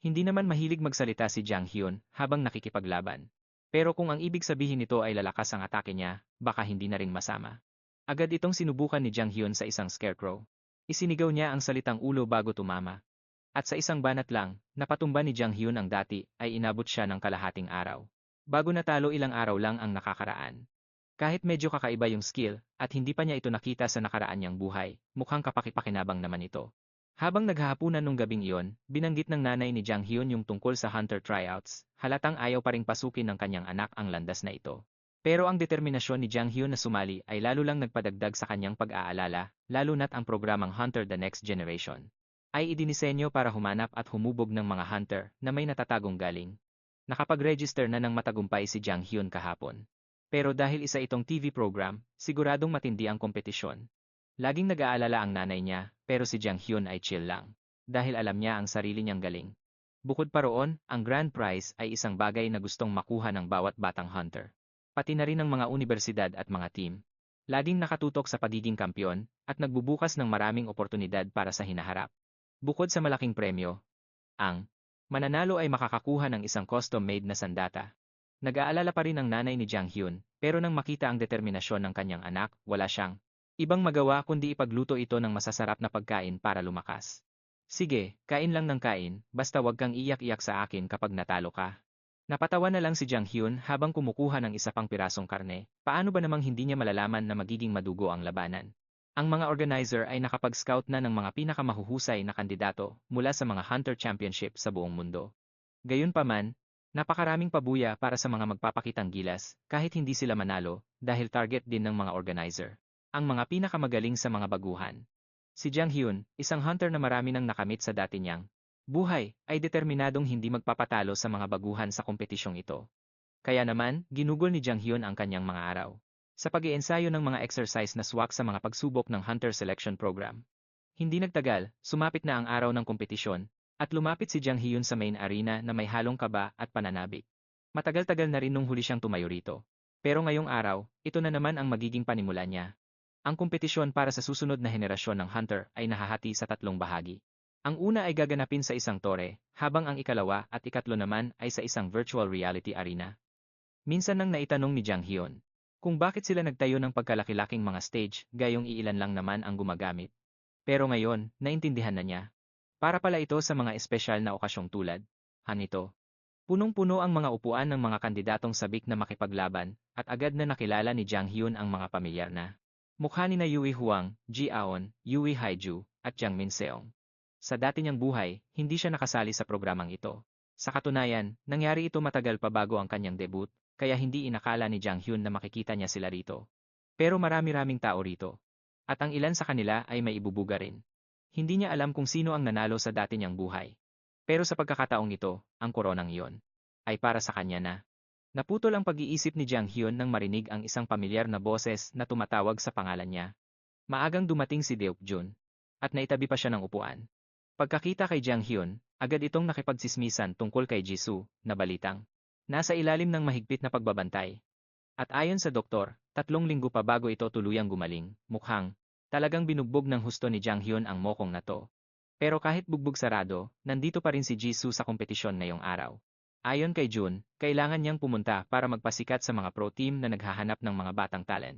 Speaker 1: Hindi naman mahilig magsalita si Jang Hyun habang nakikipaglaban. Pero kung ang ibig sabihin nito ay lalakas ang atake niya, baka hindi na rin masama. Agad itong sinubukan ni Jang Hyun sa isang scarecrow. Isinigaw niya ang salitang ulo bago tumama. At sa isang banat lang, napatumba ni Jang Hyun ang dati ay inabot siya ng kalahating araw. Bago natalo ilang araw lang ang nakakaraan. Kahit medyo kakaiba yung skill, at hindi pa niya ito nakita sa nakaraan niyang buhay, mukhang kapakipakinabang naman ito. Habang naghahapunan nung gabing iyon, binanggit ng nanay ni Jang Hyun yung tungkol sa Hunter tryouts, halatang ayaw pa ring pasukin ng kanyang anak ang landas na ito. Pero ang determinasyon ni Jang Hyun na sumali ay lalo lang nagpadagdag sa kanyang pag-aalala, lalo na't ang programang Hunter The Next Generation ay idinisenyo para humanap at humubog ng mga hunter na may natatagong galing. Nakapag-register na ng matagumpay si Jang Hyun kahapon. Pero dahil isa itong TV program, siguradong matindi ang kompetisyon. Laging nag-aalala ang nanay niya, pero si Jang Hyun ay chill lang. Dahil alam niya ang sarili niyang galing. Bukod pa roon, ang grand prize ay isang bagay na gustong makuha ng bawat batang hunter. Pati na rin ng mga universidad at mga team. Laging nakatutok sa pagiging kampyon, at nagbubukas ng maraming oportunidad para sa hinaharap. Bukod sa malaking premyo, ang mananalo ay makakakuha ng isang custom-made na sandata. Nag-aalala pa rin ang nanay ni Jang Hyun, pero nang makita ang determinasyon ng kanyang anak, wala siyang ibang magawa kundi ipagluto ito ng masasarap na pagkain para lumakas. Sige, kain lang ng kain, basta wag kang iyak-iyak sa akin kapag natalo ka. Napatawa na lang si Jang Hyun habang kumukuha ng isa pang pirasong karne, paano ba namang hindi niya malalaman na magiging madugo ang labanan. Ang mga organizer ay nakapag-scout na ng mga pinakamahuhusay na kandidato mula sa mga Hunter Championship sa buong mundo. Gayunpaman, napakaraming pabuya para sa mga magpapakitang gilas kahit hindi sila manalo dahil target din ng mga organizer ang mga pinakamagaling sa mga baguhan. Si Jang Hyun, isang hunter na marami nang nakamit sa dati niyang buhay, ay determinadong hindi magpapatalo sa mga baguhan sa kompetisyong ito. Kaya naman, ginugol ni Jang Hyun ang kanyang mga araw sa pag-iensayo ng mga exercise na swak sa mga pagsubok ng Hunter Selection Program. Hindi nagtagal, sumapit na ang araw ng kompetisyon, at lumapit si Jang Hyun sa main arena na may halong kaba at pananabik. Matagal-tagal na rin nung huli siyang tumayo rito. Pero ngayong araw, ito na naman ang magiging panimula niya. Ang kompetisyon para sa susunod na henerasyon ng Hunter ay nahahati sa 3 bahagi. Ang una ay gaganapin sa isang tore, habang ang ikalawa at ikatlo naman ay sa isang virtual reality arena. Minsan nang naitanong ni Jang Hyun Kung bakit sila nagtayo ng pagkalaki-laking mga stage, gayong iilan lang naman ang gumagamit. Pero ngayon, naintindihan na niya. Para pala ito sa mga espesyal na okasyong tulad. Hanito. Punong-puno ang mga upuan ng mga kandidatong sabik na makipaglaban, at agad na nakilala ni Jang Hyun ang mga pamilyar na mukha ni na Yui Huang, Ji Aon, Yui Haiju, at Jang Min Seong. Sa dati niyang buhay, hindi siya nakasali sa programang ito. Sa katunayan, nangyari ito matagal pa bago ang kanyang debut, kaya hindi inakala ni Jang Hyun na makikita niya sila rito. Pero marami-raming tao rito. At ang ilan sa kanila ay may ibubuga rin. Hindi niya alam kung sino ang nanalo sa dati niyang buhay. Pero sa pagkakataong ito, ang koronang iyon ay para sa kanya na. Naputol ang pag-iisip ni Jang Hyun nang marinig ang isang pamilyar na boses na tumatawag sa pangalan niya. Maagang dumating si Deok Jun, at naitabi pa siya ng upuan. Pagkakita kay Jang Hyun, agad itong nakipagsismisan tungkol kay Jisoo, na balitang nasa ilalim ng mahigpit na pagbabantay. At ayon sa doktor, 3 linggo pa bago ito tuluyang gumaling, mukhang talagang binugbog ng husto ni Jang Hyun ang mokong na to. Pero kahit bugbog sarado, nandito pa rin si Jisoo sa kompetisyon ngayong araw. Ayon kay Jun, kailangan niyang pumunta para magpasikat sa mga pro team na naghahanap ng mga batang talent.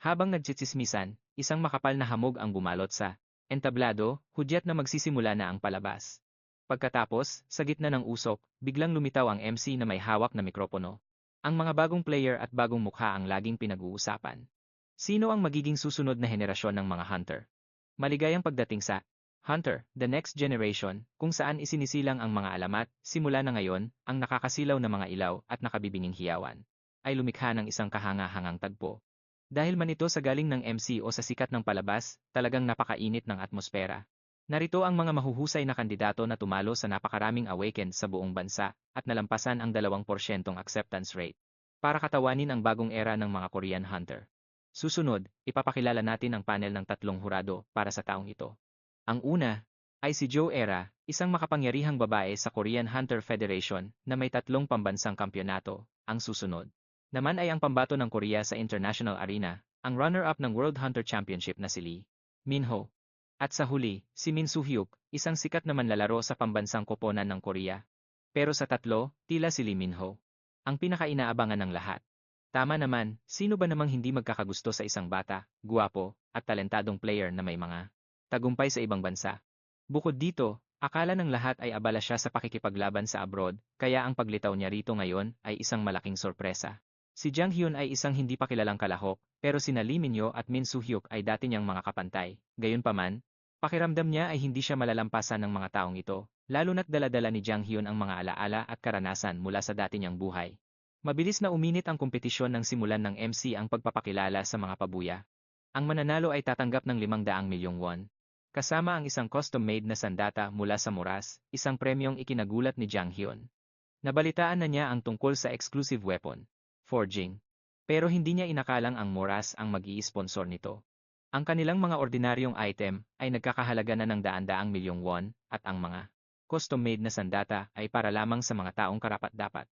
Speaker 1: Habang nagtsitsismisan, isang makapal na hamog ang bumalot sa entablado, hudyat na magsisimula na ang palabas. Pagkatapos, sa gitna ng usok, biglang lumitaw ang MC na may hawak na mikropono. Ang mga bagong player at bagong mukha ang laging pinag-uusapan. Sino ang magiging susunod na henerasyon ng mga hunter? Maligayang pagdating sa Hunter, The Next Generation, kung saan isinisilang ang mga alamat, simula na ngayon, ang nakakasilaw na mga ilaw at nakabibinging hiyawan, ay lumikha ng isang kahanga-hangang tagpo. Dahil man ito sa galing ng MC o sa sikat ng palabas, talagang napakainit ng atmosfera. Narito ang mga mahuhusay na kandidato na tumalo sa napakaraming awakened sa buong bansa, at nalampasan ang 2% acceptance rate. Para katawanin ang bagong era ng mga Korean Hunter. Susunod, ipapakilala natin ang panel ng 3 hurado para sa taong ito. Ang una ay si Jo Era, isang makapangyarihang babae sa Korean Hunter Federation na may 3 pambansang kampyonato. Ang susunod naman ay ang pambato ng Korea sa international arena, ang runner-up ng World Hunter Championship na si Lee Minho. At sa huli, si Min Soo-hyuk, isang sikat na manlalaro sa pambansang koponan ng Korea. Pero sa tatlo, tila si Lee Minho ang pinakainaabangan ng lahat. Tama naman, sino ba namang hindi magkakagusto sa isang bata, guwapo, at talentadong player na may mga tagumpay sa ibang bansa. Bukod dito, akala ng lahat ay abala siya sa pakikipaglaban sa abroad, kaya ang paglitaw niya rito ngayon ay isang malaking sorpresa. Si Jang Hyun ay isang hindi pa kilalang kalahok, pero sina Lee Minho at Min Soo-hyuk ay dati niyang mga kapantay. Gayunpaman, pakiramdam niya ay hindi siya malalampasan ng mga taong ito, lalo na't dala-dala ni Jang Hyun ang mga alaala at karanasan mula sa dati niyang buhay. Mabilis na uminit ang kompetisyon nang simulan ng MC ang pagpapakilala sa mga pabuya. Ang mananalo ay tatanggap ng 500 milyong won. Kasama ang isang custom-made na sandata mula sa Moras, isang premyong ikinagulat ni Jang Hyun. Nabalitaan na niya ang tungkol sa exclusive weapon forging. Pero hindi niya inakalang ang Moras ang mag-i-sponsor nito. Ang kanilang mga ordinaryong item ay nagkakahalaga na ng daan-daang milyong won, at ang mga custom-made na sandata ay para lamang sa mga taong karapat-dapat.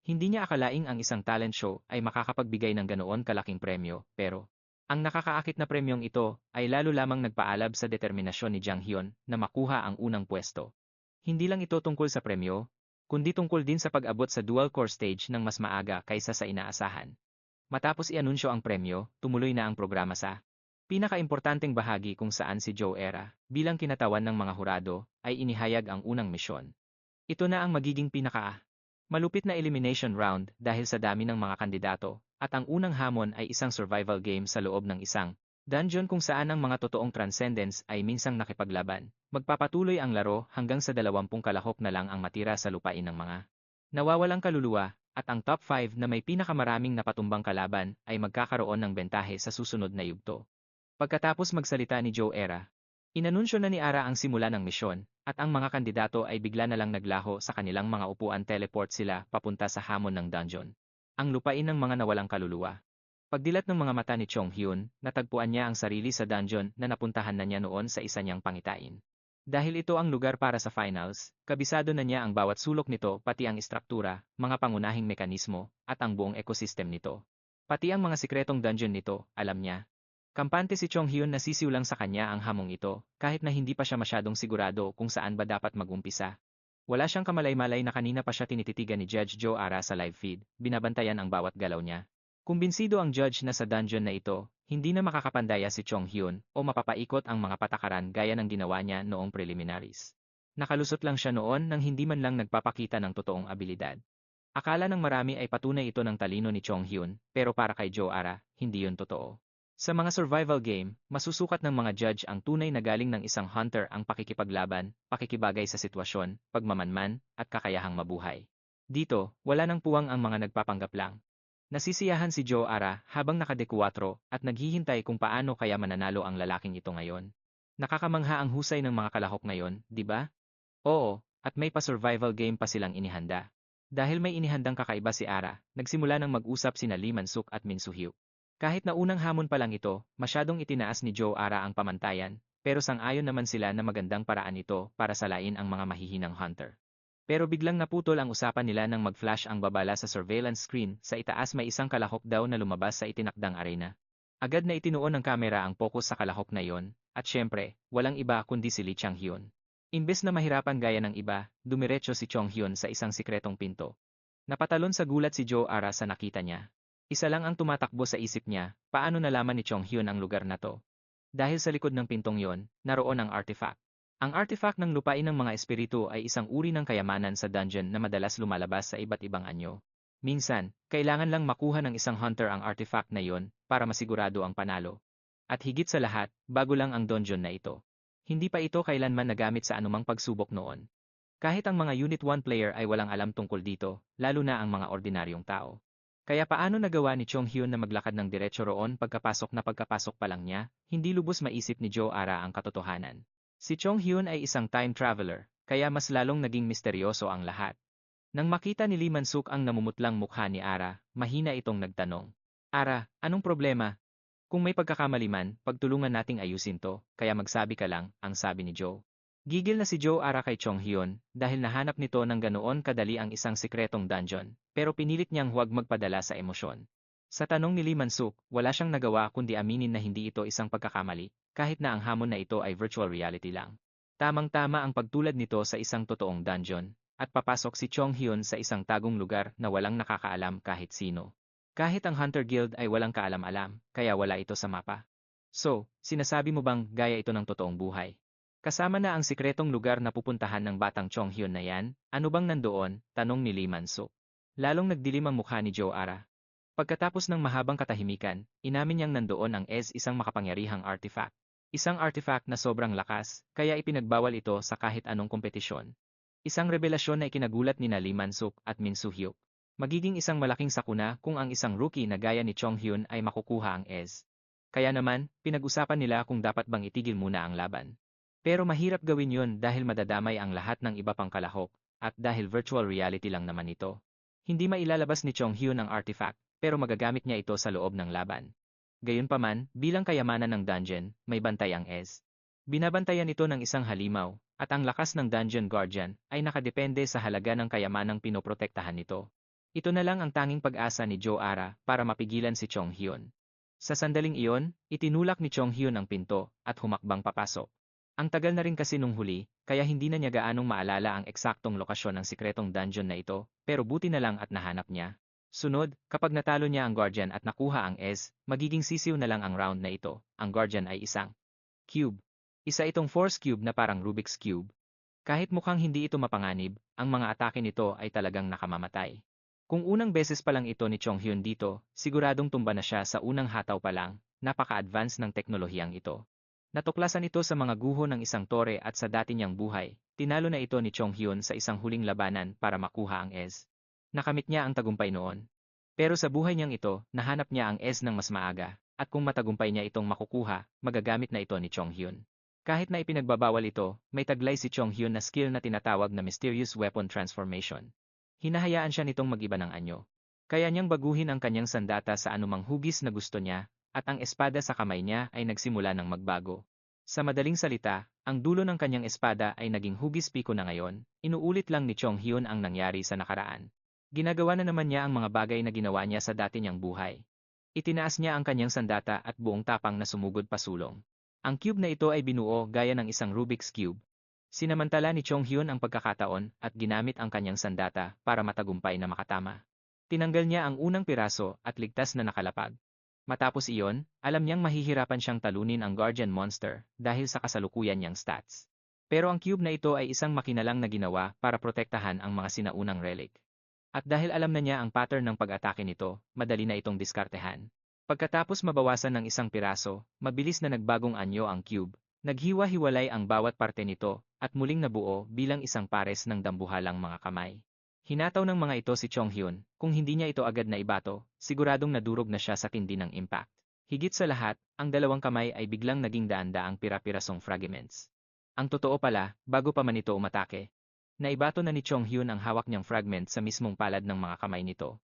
Speaker 1: Hindi niya akalaing ang isang talent show ay makakapagbigay ng ganoon kalaking premyo, pero ang nakakaakit na premyong ito ay lalo lamang nagpaalab sa determinasyon ni Jang Hyun na makuha ang unang pwesto. Hindi lang ito tungkol sa premyo, kundi tungkol din sa pag-abot sa dual core stage ng mas maaga kaysa sa inaasahan. Matapos i-anunsyo ang premyo, tumuloy na ang programa sa pinakaimportanteng bahagi kung saan si Jo Era, bilang kinatawan ng mga hurado, ay inihayag ang unang misyon. Ito na ang magiging malupit na elimination round dahil sa dami ng mga kandidato, at ang unang hamon ay isang survival game sa loob ng isang dungeon kung saan ang mga totoong transcendents ay minsang nakipaglaban. Magpapatuloy ang laro hanggang sa 20 kalahok na lang ang matira sa lupain ng mga nawawalang kaluluwa, at ang top 5 na may pinakamaraming napatumbang kalaban ay magkakaroon ng bentahe sa susunod na yugto. Pagkatapos magsalita ni Jo Era, inanunsyo na ni Ara ang simula ng misyon, at ang mga kandidato ay bigla na lang naglaho sa kanilang mga upuan, teleport sila papunta sa hamon ng dungeon. Ang lupain ng mga nawalang kaluluwa. Pagdilat ng mga mata ni Chong Hyun, natagpuan niya ang sarili sa dungeon na napuntahan na niya noon sa isa niyang pangitain. Dahil ito ang lugar para sa finals, kabisado na niya ang bawat sulok nito, pati ang istruktura, mga pangunahing mekanismo, at ang buong ecosystem nito. Pati ang mga sikretong dungeon nito, alam niya. Kampante si Chong Hyun na sisiw lang sa kanya ang hamong ito, kahit na hindi pa siya masyadong sigurado kung saan ba dapat mag-umpisa. Wala siyang kamalay-malay na kanina pa siya tinititigan ni Judge Jo Ara sa live feed, binabantayan ang bawat galaw niya. Kumbinsido ang judge na sa dungeon na ito, hindi na makakapandaya si Chong Hyun o mapapaikot ang mga patakaran gaya ng ginawa niya noong preliminaries. Nakalusot lang siya noon nang hindi man lang nagpapakita ng totoong abilidad. Akala ng marami ay patunay ito ng talino ni Chong Hyun, pero para kay Joe Ara, hindi yun totoo. Sa mga survival game, masusukat ng mga judge ang tunay na galing ng isang hunter ang pakikipaglaban, pakikibagay sa sitwasyon, pagmamanman, at kakayahang mabuhay. Dito, wala nang puwang ang mga nagpapanggap lang. Nasisiyahan si Joe Ara habang nakadekwatro at naghihintay kung paano kaya mananalo ang lalaking ito ngayon. Nakakamangha ang husay ng mga kalahok ngayon, di ba? Oo, at may pa-survival game pa silang inihanda. Dahil may inihandang kakaiba si Ara, nagsimula ng mag-usap sina Lee Man-suk at Min Soo-hyuk. Kahit na unang hamon pa lang ito, masyadong itinaas ni Joe Ara ang pamantayan, pero sang-ayon naman sila na magandang paraan ito para salain ang mga mahihinang hunter. Pero biglang naputol ang usapan nila nang mag-flash ang babala sa surveillance screen, sa itaas may isang kalahok daw na lumabas sa itinakdang arena. Agad na itinuon ng kamera ang focus sa kalahok na yon, at syempre, walang iba kundi si Lee Chang-hyun. Imbes na mahirapan gaya ng iba, dumiretso si Chong Hyun sa isang sikretong pinto. Napatalon sa gulat si Joe Ara sa nakita niya. Isa lang ang tumatakbo sa isip niya, paano nalaman ni Chong Hyun ang lugar na to? Dahil sa likod ng pintong yon, naroon ang artifact. Ang artifact ng lupain ng mga espiritu ay isang uri ng kayamanan sa dungeon na madalas lumalabas sa iba't ibang anyo. Minsan, kailangan lang makuha ng isang hunter ang artifact na yon para masigurado ang panalo. At higit sa lahat, bago lang ang dungeon na ito. Hindi pa ito kailanman nagamit sa anumang pagsubok noon. Kahit ang mga Unit 1 player ay walang alam tungkol dito, lalo na ang mga ordinaryong tao. Kaya paano nagawa ni Chong Hyun na maglakad ng diretso roon pagkapasok pa lang niya, hindi lubos maisip ni Joe Ara ang katotohanan. Si Chong Hyun ay isang time traveler, kaya mas lalong naging misteryoso ang lahat. Nang makita ni Lee Man-suk ang namumutlang mukha ni Ara, mahina itong nagtanong. Ara, anong problema? Kung may pagkakamali man, pagtulungan nating ayusin to, kaya magsabi ka lang, ang sabi ni Joe. Gigil na si Joe Ara kay Chong Hyun, dahil nahanap nito ng ganoon kadali ang isang sikretong dungeon, pero pinilit niyang huwag magpadala sa emosyon. Sa tanong ni Lee Man-suk, wala siyang nagawa kundi aminin na hindi ito isang pagkakamali, kahit na ang hamon na ito ay virtual reality lang. Tamang-tama ang pagtulad nito sa isang totoong dungeon, at papasok si Chong Hyun sa isang tagong lugar na walang nakakaalam kahit sino. Kahit ang Hunter Guild ay walang kaalam-alam, kaya wala ito sa mapa. So, sinasabi mo bang gaya ito ng totoong buhay? Kasama na ang sikretong lugar na pupuntahan ng batang Chong Hyun na yan, ano bang nandoon? Tanong ni Lee Man-suk. Lalong nagdilim ang mukha ni Joe Ara. Pagkatapos ng mahabang katahimikan, inamin niyang nandoon ang isang makapangyarihang artifact. Isang artifact na sobrang lakas, kaya ipinagbawal ito sa kahit anong kompetisyon. Isang revelasyon na ikinagulat ni Lee Man-suk at Min Soo-hyuk. Magiging isang malaking sakuna kung ang isang rookie na gaya ni Chong Hyun ay makukuha ang Kaya naman, pinag-usapan nila kung dapat bang itigil muna ang laban. Pero mahirap gawin yun dahil madadamay ang lahat ng iba pang kalahok, at dahil virtual reality lang naman ito. Hindi mailalabas ni Chong Hyun ang artifact, pero magagamit niya ito sa loob ng laban. Gayunpaman, bilang kayamanan ng dungeon, may bantay ang Binabantayan ito ng isang halimaw, at ang lakas ng dungeon guardian ay nakadepende sa halaga ng kayamanang pinoprotektahan nito. Ito na lang ang tanging pag-asa ni Joe Ara para mapigilan si Chong Hyun. Sa sandaling iyon, itinulak ni Chong Hyun ang pinto at humakbang papasok. Ang tagal na rin kasi nung huli, kaya hindi na niya gaanong maalala ang eksaktong lokasyon ng sikretong dungeon na ito, pero buti na lang at nahanap niya. Sunod, kapag natalo niya ang Guardian at nakuha ang magiging sisiw na lang ang round na ito. Ang Guardian ay isang cube. Isa itong force cube na parang Rubik's Cube. Kahit mukhang hindi ito mapanganib, ang mga atake nito ay talagang nakamamatay. Kung unang beses pa lang ito ni Chong Hyun dito, siguradong tumba na siya sa unang hataw pa lang, napaka-advance ng teknolohiyang ito. Natuklasan ito sa mga guho ng isang tore at sa dati niyang buhay, tinalo na ito ni Chong Hyun sa isang huling labanan para makuha ang Nakamit niya ang tagumpay noon. Pero sa buhay niyang ito, nahanap niya ang ng mas maaga, at kung matagumpay niya itong makukuha, magagamit na ito ni Chong Hyun. Kahit na ipinagbabawal ito, may taglay si Chong Hyun na skill na tinatawag na Mysterious Weapon Transformation. Hinahayaan siya nitong mag-iba ng anyo. Kaya niyang baguhin ang kanyang sandata sa anumang hugis na gusto niya, at ang espada sa kamay niya ay nagsimula ng magbago. Sa madaling salita, ang dulo ng kanyang espada ay naging hugis piko na ngayon, inuulit lang ni Chong Hyun ang nangyari sa nakaraan. Ginagawa na naman niya ang mga bagay na ginawa niya sa dati niyang buhay. Itinaas niya ang kanyang sandata at buong tapang na sumugod pasulong. Ang cube na ito ay binuo gaya ng isang Rubik's Cube. Sinamantala ni Chong Hyun ang pagkakataon at ginamit ang kanyang sandata para matagumpay na makatama. Tinanggal niya ang unang piraso at ligtas na nakalapag. Matapos iyon, alam niyang mahihirapan siyang talunin ang Guardian Monster dahil sa kasalukuyan niyang stats. Pero ang cube na ito ay isang makinalang na ginawa para protektahan ang mga sinaunang relic. At dahil alam na niya ang pattern ng pag-atake nito, madali na itong diskartehan. Pagkatapos mabawasan ng isang piraso, mabilis na nagbagong anyo ang cube. Naghiwa-hiwalay ang bawat parte nito, at muling nabuo bilang isang pares ng dambuhalang mga kamay. Hinataw ng mga ito si Chong Hyun, kung hindi niya ito agad na ibato, siguradong nadurog na siya sa tindi ng impact. Higit sa lahat, ang dalawang kamay ay biglang naging daan-daang pira-pirasong fragments. Ang totoo pala, bago pa man ito umatake, naibato na ni Chong Hyun ang hawak niyang fragment sa mismong palad ng mga kamay nito.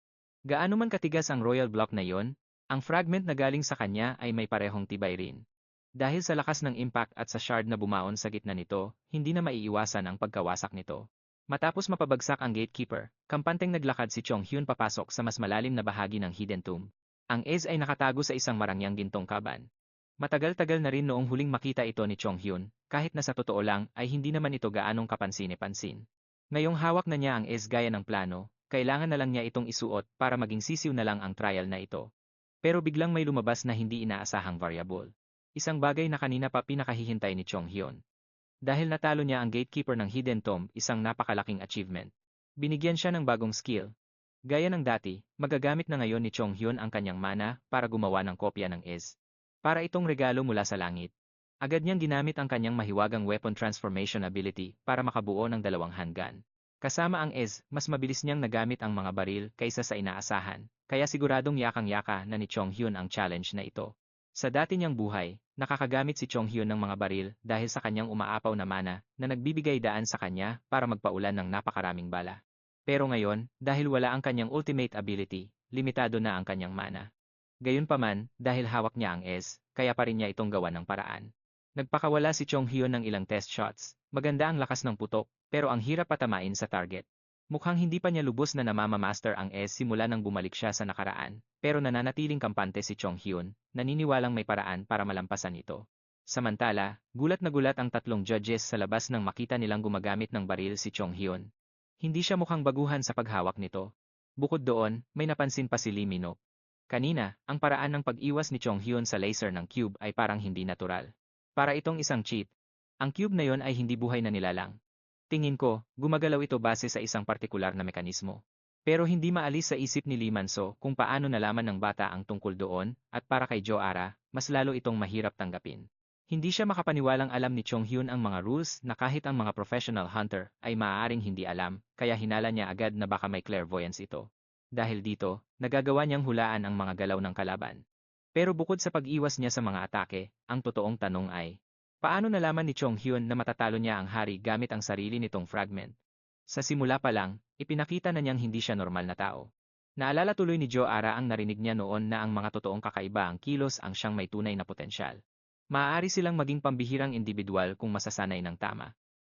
Speaker 1: Gaano man katigas ang royal block na iyon, ang fragment na galing sa kanya ay may parehong tibay rin. Dahil sa lakas ng impact at sa shard na bumaon sa gitna nito, hindi na maiiwasan ang pagkawasak nito. Matapos mapabagsak ang gatekeeper, kampanteng naglakad si Chong Hyun papasok sa mas malalim na bahagi ng hidden tomb. Ang Ez ay nakatago sa isang marangyang gintong kaban. Matagal-tagal na rin noong huling makita ito ni Chong Hyun, kahit na sa totoo lang ay hindi naman ito gaanong kapansin-pansin. Ngayong hawak na niya ang Ez gaya ng plano, kailangan na lang niya itong isuot para maging sisiw na lang ang trial na ito. Pero biglang may lumabas na hindi inaasahang variable. Isang bagay na kanina pa pinakahihintay ni Chong Hyun. Dahil natalo niya ang gatekeeper ng Hidden Tomb, isang napakalaking achievement. Binigyan siya ng bagong skill. Gaya ng dati, magagamit na ngayon ni Chong Hyun ang kanyang mana para gumawa ng kopya ng Ez. Para itong regalo mula sa langit. Agad niyang ginamit ang kanyang mahiwagang weapon transformation ability para makabuo ng dalawang handgun. Kasama ang Ez, mas mabilis niyang nagamit ang mga baril kaysa sa inaasahan, kaya siguradong yakang-yaka na ni Chong Hyun ang challenge na ito. Sa dati niyang buhay, nakakagamit si Chong Hyun ng mga baril dahil sa kanyang umaapaw na mana na nagbibigay daan sa kanya para magpaulan ng napakaraming bala. Pero ngayon, dahil wala ang kanyang ultimate ability, limitado na ang kanyang mana. Gayunpaman, dahil hawak niya ang Ez, kaya pa rin niya itong gawa ng paraan. Nagpakawala si Chong Hyun ng ilang test shots, maganda ang lakas ng putok, pero ang hirap patamain sa target. Mukhang hindi pa niya lubos na namamamaster ang Ez simula nang bumalik siya sa nakaraan, pero nananatiling kampante si Chong Hyun, naniniwalang may paraan para malampasan ito. Samantala, gulat na gulat ang tatlong judges sa labas nang makita nilang gumagamit ng baril si Chong Hyun. Hindi siya mukhang baguhan sa paghawak nito. Bukod doon, may napansin pa si Lee Minok. Kanina, ang paraan ng pag-iwas ni Chong Hyun sa laser ng cube ay parang hindi natural. Para itong isang cheat. Ang cube na yon ay hindi buhay na nilalang. Tingin ko, gumagalaw ito base sa isang partikular na mekanismo. Pero hindi maalis sa isip ni Lee Manso kung paano nalaman ng bata ang tungkol doon, at para kay Jo Ara, mas lalo itong mahirap tanggapin. Hindi siya makapaniwalang alam ni Chong Hyun ang mga rules na kahit ang mga professional hunter ay maaaring hindi alam, kaya hinala niya agad na baka may clairvoyance ito. Dahil dito, nagagawa niyang hulaan ang mga galaw ng kalaban. Pero bukod sa pag-iwas niya sa mga atake, ang totoong tanong ay, paano nalaman ni Chong Hyun na matatalo niya ang hari gamit ang sarili nitong fragment? Sa simula pa lang, ipinakita na niyang hindi siya normal na tao. Naalala tuloy ni Jo Ara ang narinig niya noon na ang mga totoong kakaiba ang kilos ang siyang may tunay na potensyal. Maaari silang maging pambihirang individual kung masasanay ng tama.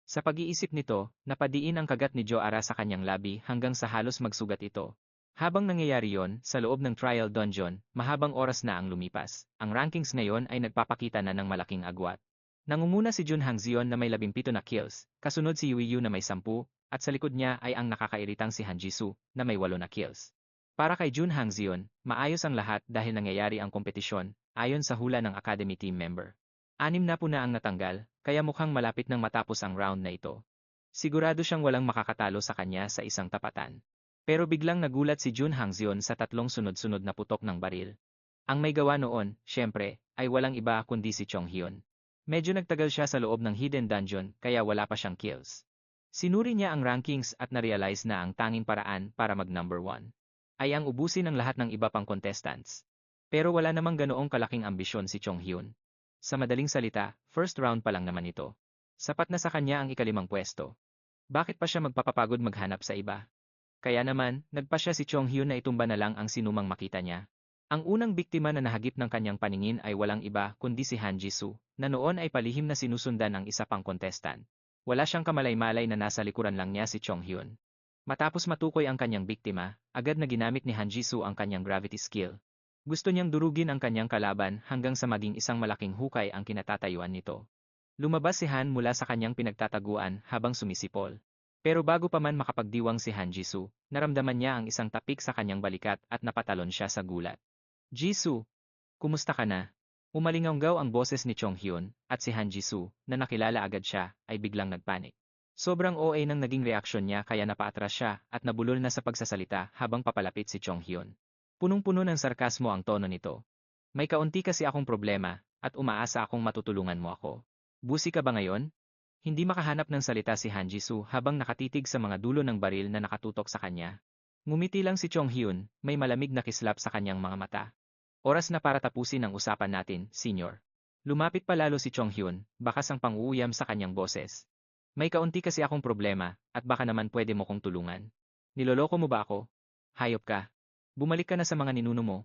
Speaker 1: Sa pag-iisip nito, napadiin ang kagat ni Jo Ara sa kanyang labi hanggang sa halos magsugat ito. Habang nangyayari yon, sa loob ng trial dungeon, mahabang oras na ang lumipas. Ang rankings ngayon ay nagpapakita na ng malaking agwat. Nangunguna si Jun Hangzion na may 17 na kills, kasunod si Yui Yu na may 10, at sa likod niya ay ang nakakairitang si Han Jisoo na may 8 na kills. Para kay Jun Hangzion, maayos ang lahat dahil nangyayari ang kompetisyon, ayon sa hula ng Academy team member. 6 na po na ang natanggal, kaya mukhang malapit nang matapos ang round na ito. Sigurado siyang walang makakatalo sa kanya sa isang tapatan. Pero biglang nagulat si Jun Hangzion sa 3 sunod-sunod na putok ng baril. Ang may gawa noon, syempre, ay walang iba kundi si Chong Hyun. Medyo nagtagal siya sa loob ng hidden dungeon kaya wala pa siyang kills. Sinuri niya ang rankings at na-realize na ang tanging paraan para mag-number 1 ay ang ubusin ang lahat ng iba pang contestants. Pero wala namang ganoong kalaking ambisyon si Chong Hyun. Sa madaling salita, first round pa lang naman ito. Sapat na sa kanya ang ika-5 pwesto. Bakit pa siya magpapapagod maghanap sa iba? Kaya naman, nagpa siya si Chong Hyun na itumba na lang ang sinumang makita niya. Ang unang biktima na nahagip ng kanyang paningin ay walang iba kundi si Han Jisoo, na noon ay palihim na sinusundan ng isa pang contestant. Wala siyang kamalay-malay na nasa likuran lang niya si Chong Hyun. Matapos matukoy ang kanyang biktima, agad na ginamit ni Han Jisoo ang kanyang gravity skill. Gusto niyang durugin ang kanyang kalaban hanggang sa maging isang malaking hukay ang kinatatayuan nito. Lumabas si Han mula sa kanyang pinagtataguan habang sumisipol. Pero bago pa man makapagdiwang si Han Jisoo, naramdaman niya ang isang tapik sa kanyang balikat at napatalon siya sa gulat. Jisoo, kumusta ka na? Umalinganggaw ang boses ni Chong Hyun, at si Han Jisoo, na nakilala agad siya, ay biglang nagpanik. Sobrang OA nang naging reaksyon niya kaya napaatras siya at nabulol na sa pagsasalita habang papalapit si Chong Hyun. Punong-puno ng sarkasmo ang tono nito. May kaunti kasi akong problema, at umaasa akong matutulungan mo ako. Busi ka ba ngayon? Hindi makahanap ng salita si Han Jisoo habang nakatitig sa mga dulo ng baril na nakatutok sa kanya. Ngumiti lang si Chong Hyun, may malamig na kislap sa kanyang mga mata. Oras na para tapusin ang usapan natin, senyor. Lumapit pa lalo si Chong Hyun, bakas ang pang-uuyam sa kanyang boses. May kaunti kasi akong problema, at baka naman pwede mo kong tulungan. Niloloko mo ba ako? Hayop ka. Bumalik ka na sa mga ninuno mo.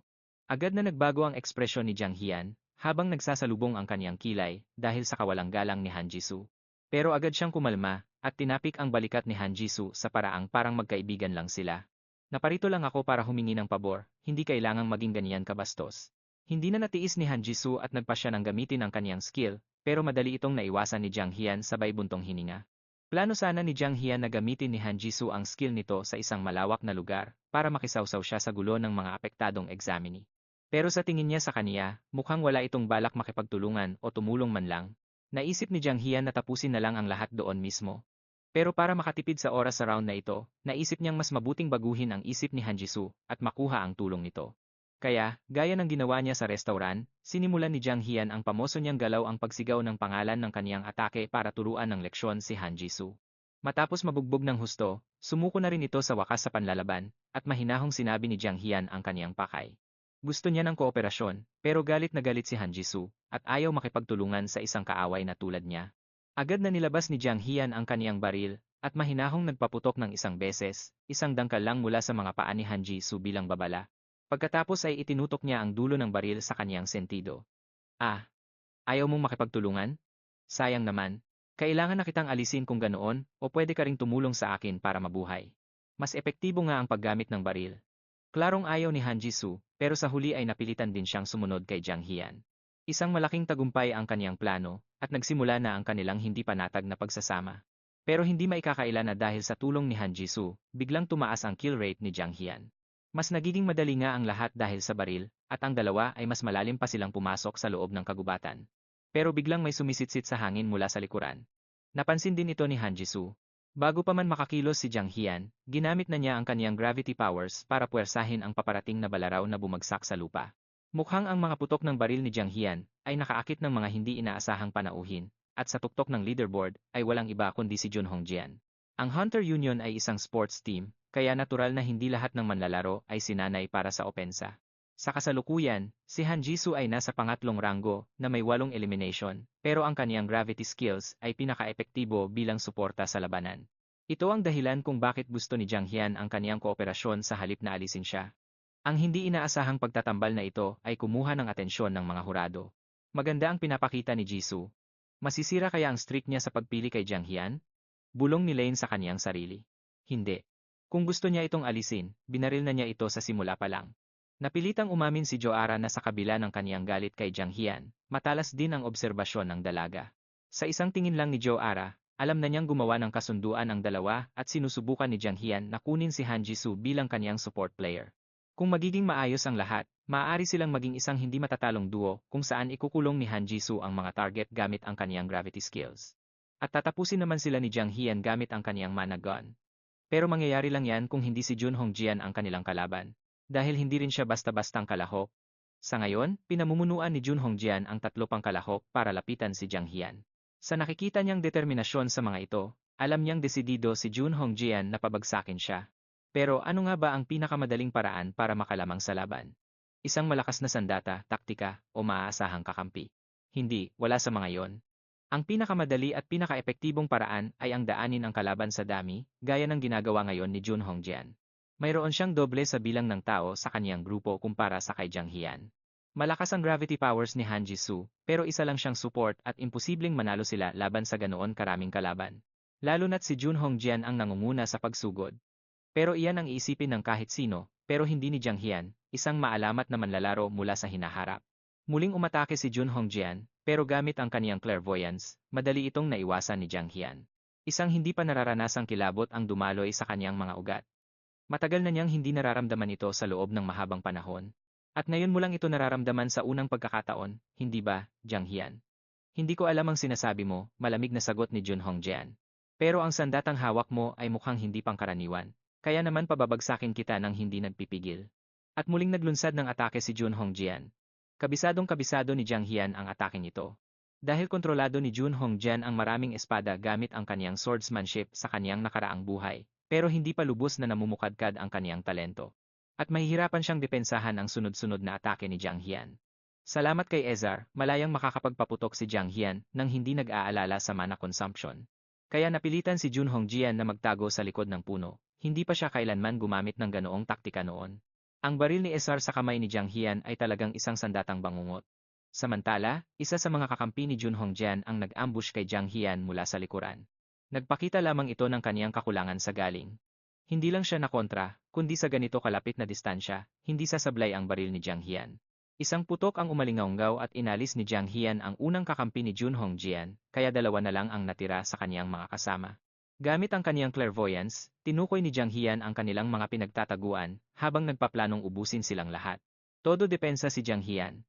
Speaker 1: Agad na nagbago ang ekspresyon ni Jang Hyun, habang nagsasalubong ang kanyang kilay, dahil sa kawalang galang ni Han Jisoo. Pero agad siyang kumalma, at tinapik ang balikat ni Han Jisoo sa paraang parang magkaibigan lang sila. Naparito lang ako para humingi ng pabor, hindi kailangang maging ganyan kabastos. Hindi na natiis ni Han Jisoo at nagpa siya ng gamitin ang kanyang skill, pero madali itong naiwasan ni Jang Hyun sabay buntong hininga. Plano sana ni Jang Hyun na gamitin ni Han Jisoo ang skill nito sa isang malawak na lugar para makisawsaw siya sa gulo ng mga apektadong examinee. Pero sa tingin niya sa kaniya, mukhang wala itong balak makipagtulungan o tumulong man lang. Naisip ni Jang Hyun na tapusin na lang ang lahat doon mismo. Pero para makatipid sa oras sa round na ito, naisip niyang mas mabuting baguhin ang isip ni Han Jisoo at makuha ang tulong nito. Kaya, gaya ng ginawa niya sa restaurant, sinimulan ni Jang Hyun ang pamoso niyang galaw ang pagsigaw ng pangalan ng kaniyang atake para turuan ng leksyon si Han Jisoo. Matapos mabugbog ng husto, sumuko na rin ito sa wakas sa panlalaban, at mahinahong sinabi ni Jang Hyun ang kaniyang pakay. Gusto niya ng kooperasyon, pero galit na galit si Han Jisoo, at ayaw makipagtulungan sa isang kaaway na tulad niya. Agad na nilabas ni Jang Hyun ang kaniyang baril, at mahinahong nagpaputok ng isang beses, isang dangkal lang mula sa mga paa ni Han Jisoo bilang babala. Pagkatapos ay itinutok niya ang dulo ng baril sa kaniyang sentido. Ah, ayaw mong makipagtulungan? Sayang naman. Kailangan na kitang alisin kung ganoon, o pwede ka ring tumulong sa akin para mabuhay. Mas epektibo nga ang paggamit ng baril. Klarong ayaw ni Han Jisoo, pero sa huli ay napilitan din siyang sumunod kay Jang Hyun. Isang malaking tagumpay ang kaniyang plano, at nagsimula na ang kanilang hindi panatag na pagsasama. Pero hindi maikakaila na dahil sa tulong ni Han Jisoo, biglang tumaas ang kill rate ni Jang Hyun. Mas nagiging madali nga ang lahat dahil sa baril, at ang dalawa ay mas malalim pa silang pumasok sa loob ng kagubatan. Pero biglang may sumisitsit sa hangin mula sa likuran. Napansin din ito ni Han Jisoo. Bago pa man makakilos si Jang Hyun, ginamit na niya ang kaniyang gravity powers para puwersahin ang paparating na balaraw na bumagsak sa lupa. Mukhang ang mga putok ng baril ni Jang Hyun ay nakaakit ng mga hindi inaasahang panauhin, at sa tuktok ng leaderboard ay walang iba kundi si Jun Hongjian. Ang Hunter Union ay isang sports team, kaya natural na hindi lahat ng manlalaro ay sinanay para sa opensa. Sa kasalukuyan, si Han Jisoo ay nasa pangatlong ranggo na may 8 elimination, pero ang kaniyang gravity skills ay pinaka-epektibo bilang suporta sa labanan. Ito ang dahilan kung bakit gusto ni Jang Hyun ang kaniyang kooperasyon sa halip na alisin siya. Ang hindi inaasahang pagtatambal na ito ay kumuha ng atensyon ng mga hurado. Maganda ang pinapakita ni Jisoo. Masisira kaya ang streak niya sa pagpili kay Jang Hyun? Bulong ni Lane sa kaniyang sarili. Hindi. Kung gusto niya itong alisin, binaril na niya ito sa simula pa lang. Napilitang umamin si Joara na sa kabila ng kaniyang galit kay Jang Hyun, matalas din ang obserbasyon ng dalaga. Sa isang tingin lang ni Joara, alam na niyang gumawa ng kasunduan ang dalawa at sinusubukan ni Jang Hyun na kunin si Han Jisoo bilang kaniyang support player. Kung magiging maayos ang lahat, maaari silang maging isang hindi matatalong duo kung saan ikukulong ni Han Jisoo ang mga target gamit ang kaniyang gravity skills. At tatapusin naman sila ni Jang Hyun gamit ang kaniyang mana gun. Pero mangyayari lang yan kung hindi si Jun Hongjian ang kanilang kalaban. Dahil hindi rin siya basta-bastang kalahok. Sa ngayon, pinamumunuan ni Jun Hongjian ang 3 pang kalahok para lapitan si Jang Hyun. Sa nakikita niyang determinasyon sa mga ito, alam niyang desidido si Jun Hongjian na pabagsakin siya. Pero ano nga ba ang pinakamadaling paraan para makalamang sa laban? Isang malakas na sandata, taktika, o maaasahang kakampi? Hindi, wala sa mga yon. Ang pinakamadali at pinakaepektibong paraan ay ang daanin ang kalaban sa dami, gaya ng ginagawa ngayon ni Jun Hongjian. Mayroon siyang doble sa bilang ng tao sa kaniyang grupo kumpara sa kay Jang Hyun. Malakas ang gravity powers ni Han Jisoo, pero isa lang siyang support at imposibleng manalo sila laban sa ganoon karaming kalaban. Lalo na't si Jun Hongjian ang nangunguna sa pagsugod. Pero iyan ang iisipin ng kahit sino, pero hindi ni Jang Hyun, isang maalamat na manlalaro mula sa hinaharap. Muling umatake si Jun Hongjian, pero gamit ang kaniyang clairvoyance, madali itong naiwasan ni Jang Hyun. Isang hindi pa nararanasang kilabot ang dumaloy sa kanyang mga ugat. Matagal na niyang hindi nararamdaman ito sa loob ng mahabang panahon. At ngayon mo lang ito nararamdaman sa unang pagkakataon, hindi ba, Jiang Hian? Hindi ko alam ang sinasabi mo, malamig na sagot ni Jun Hongjian. Pero ang sandatang hawak mo ay mukhang hindi pangkaraniwan. Kaya naman pababagsakin kita ng hindi nagpipigil. At muling naglunsad ng atake si Jun Hongjian. Kabisadong kabisado ni Jiang Hian ang ataking ito. Dahil kontrolado ni Jun Hongjian ang maraming espada gamit ang kaniyang swordsmanship sa kaniyang nakaraang buhay, pero hindi pa lubos na namumukadkad ang kaniyang talento. At mahihirapan siyang depensahan ang sunod-sunod na atake ni Jiang Hian. Salamat kay Ezar, malayang makakapagpaputok si Jiang Hian nang hindi nag-aalala sa mana consumption. Kaya napilitan si Jun Hongjian na magtago sa likod ng puno. Hindi pa siya kailanman gumamit ng ganoong taktika noon. Ang baril ni Ezar sa kamay ni Jiang Hian ay talagang isang sandatang bangungot. Samantala, isa sa mga kakampi ni Jun Hongjian ang nag-ambush kay Jiang Hian mula sa likuran. Nagpakita lamang ito ng kaniyang kakulangan sa galing. Hindi lang siya nakontra, kundi sa ganito kalapit na distansya, hindi sasablay ang baril ni Jiang Hian. Isang putok ang umalingaunggaw at inalis ni Jiang Hian ang unang kakampi ni Jun Hongjian, kaya dalawa na lang ang natira sa kaniyang mga kasama. Gamit ang kaniyang clairvoyance, tinukoy ni Jiang Hian ang kanilang mga pinagtataguan, habang nagpaplanong ubusin silang lahat. Todo depensa si Jiang Hian.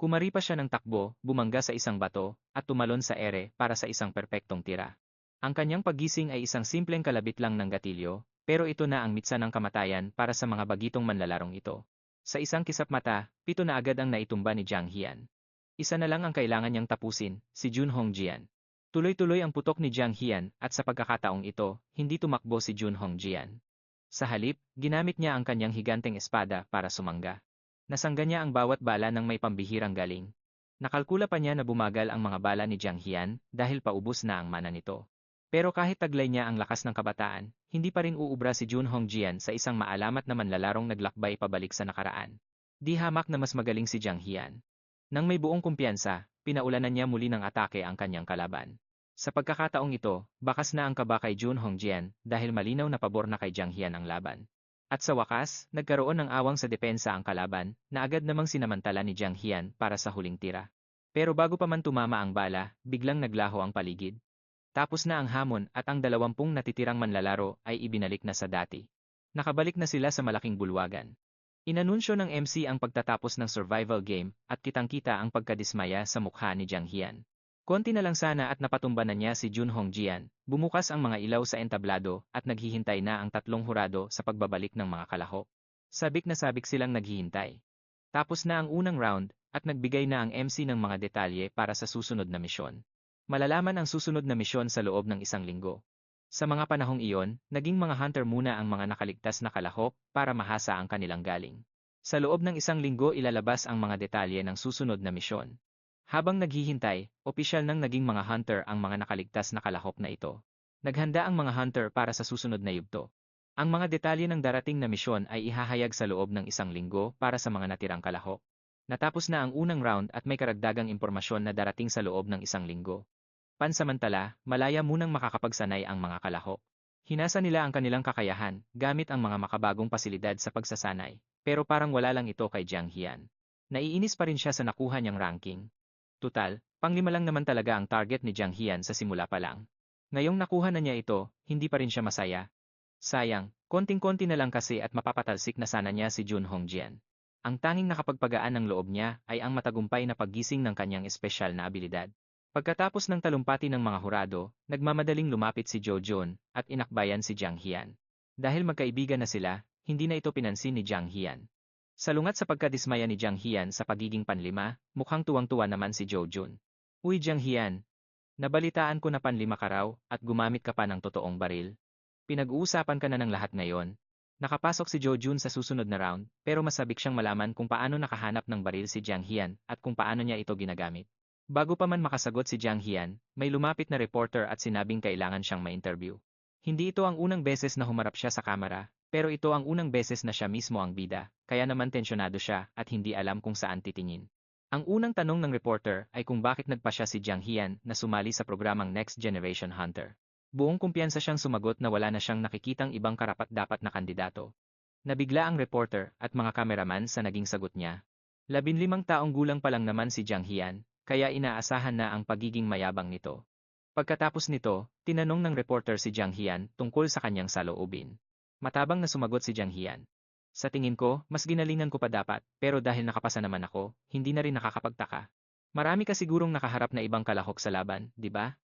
Speaker 1: Kumari pa siya ng takbo, bumangga sa isang bato, at tumalon sa ere para sa isang perpektong tira. Ang kanyang paggising ay isang simpleng kalabit lang ng gatilyo, pero ito na ang mitsa ng kamatayan para sa mga bagitong manlalarong ito. Sa isang kisap mata, 7 na agad ang naitumba ni Jiang Hian. Isa na lang ang kailangan niyang tapusin, si Jun Hongjian. Tuloy-tuloy ang putok ni Jiang Hian at sa pagkakataong ito, hindi tumakbo si Jun Hongjian. Sa halip, ginamit niya ang kanyang higanteng espada para sumangga. Nasangga niya ang bawat bala ng may pambihirang galing. Nakalkula pa niya na bumagal ang mga bala ni Jiang Hian dahil paubos na ang mana nito. Pero kahit taglay niya ang lakas ng kabataan, hindi pa rin uubra si Jun Hongjian sa isang maalamat na manlalarong naglakbay pabalik sa nakaraan. Di hamak na mas magaling si Jiang Hian. Nang may buong kumpiyansa, pinaulanan niya muli ng atake ang kanyang kalaban. Sa pagkakataong ito, bakas na ang kaba kay Jun Hongjian dahil malinaw na pabor na kay Jiang Hian ang laban. At sa wakas, nagkaroon ng awang sa depensa ang kalaban, na agad namang sinamantala ni Jiang Hian para sa huling tira. Pero bago pa man tumama ang bala, biglang naglaho ang paligid. Tapos na ang hamon at ang 20 natitirang manlalaro ay ibinalik na sa dati. Nakabalik na sila sa malaking bulwagan. Inanunsyo ng MC ang pagtatapos ng survival game at kitang-kita ang pagkadismaya sa mukha ni Jiang Hian. Konti na lang sana at napatumba na niya si Jun Hongjian, bumukas ang mga ilaw sa entablado at naghihintay na ang 3 hurado sa pagbabalik ng mga kalahok. Sabik na sabik silang naghihintay. Tapos na ang unang round at nagbigay na ang MC ng mga detalye para sa susunod na misyon. Malalaman ang susunod na misyon sa loob ng 1 linggo. Sa mga panahong iyon, naging mga hunter muna ang mga nakaligtas na kalahok para mahasa ang kanilang galing. Sa loob ng 1 linggo ilalabas ang mga detalye ng susunod na misyon. Habang naghihintay, opisyal nang naging mga hunter ang mga nakaligtas na kalahok na ito. Naghanda ang mga hunter para sa susunod na yugto. Ang mga detalye ng darating na misyon ay ihahayag sa loob ng 1 linggo para sa mga natirang kalahok. Natapos na ang unang round at may karagdagang impormasyon na darating sa loob ng 1 linggo. Pansamantala, malaya munang makakapagsanay ang mga kalahok. Hinasa nila ang kanilang kakayahan gamit ang mga makabagong pasilidad sa pagsasanay, pero parang wala lang ito kay Jiang Hian. Naiinis pa rin siya sa nakuha niyang ranking. Tutal, pang-5 lang naman talaga ang target ni Jiang Hian sa simula pa lang. Ngayong nakuha na niya ito, hindi pa rin siya masaya. Sayang, konting-konti na lang kasi at mapapatalsik na sana niya si Jun Hongjian. Ang tanging nakapagpagaan ng loob niya ay ang matagumpay na paggising ng kanyang espesyal na abilidad. Pagkatapos ng talumpati ng mga hurado, nagmamadaling lumapit si Zhou Jun at inakbayan si Jiang Hian. Dahil magkaibigan na sila, hindi na ito pinansin ni Jiang Hian. Salungat sa pagkadismaya ni Jiang Hian sa pagiging panlima, mukhang tuwang-tuwa naman si Zhou Jun. Uy Jiang Hian, nabalitaan ko na panlima ka raw at gumamit ka pa ng totoong baril. Pinag-uusapan ka na ng lahat ngayon. Nakapasok si Zhou Jun sa susunod na round, pero masabik siyang malaman kung paano nakahanap ng baril si Jiang Hian at kung paano niya ito ginagamit. Bago pa man makasagot si Jiang Hian, may lumapit na reporter at sinabing kailangan siyang ma-interview. Hindi ito ang unang beses na humarap siya sa kamera, pero ito ang unang beses na siya mismo ang bida, kaya naman tensyonado siya at hindi alam kung saan titingin. Ang unang tanong ng reporter ay kung bakit nagpasya si Jiang Hian na sumali sa programang Next Generation Hunter. Buong kumpiyansa siyang sumagot na wala na siyang nakikitang ibang karapat-dapat na kandidato. Nabigla ang reporter at mga kameraman sa naging sagot niya. 15 taong gulang pa lang naman si Jiang Hian, kaya inaasahan na ang pagiging mayabang nito. Pagkatapos nito, tinanong ng reporter si Jiang Hian tungkol sa kanyang saloobin. Matabang na sumagot si Jiang Hian. Sa tingin ko, mas ginalingan ko pa dapat, pero dahil nakapasa naman ako, hindi na rin nakakapagtaka. Marami ka sigurong nakaharap na ibang kalahok sa laban, di ba?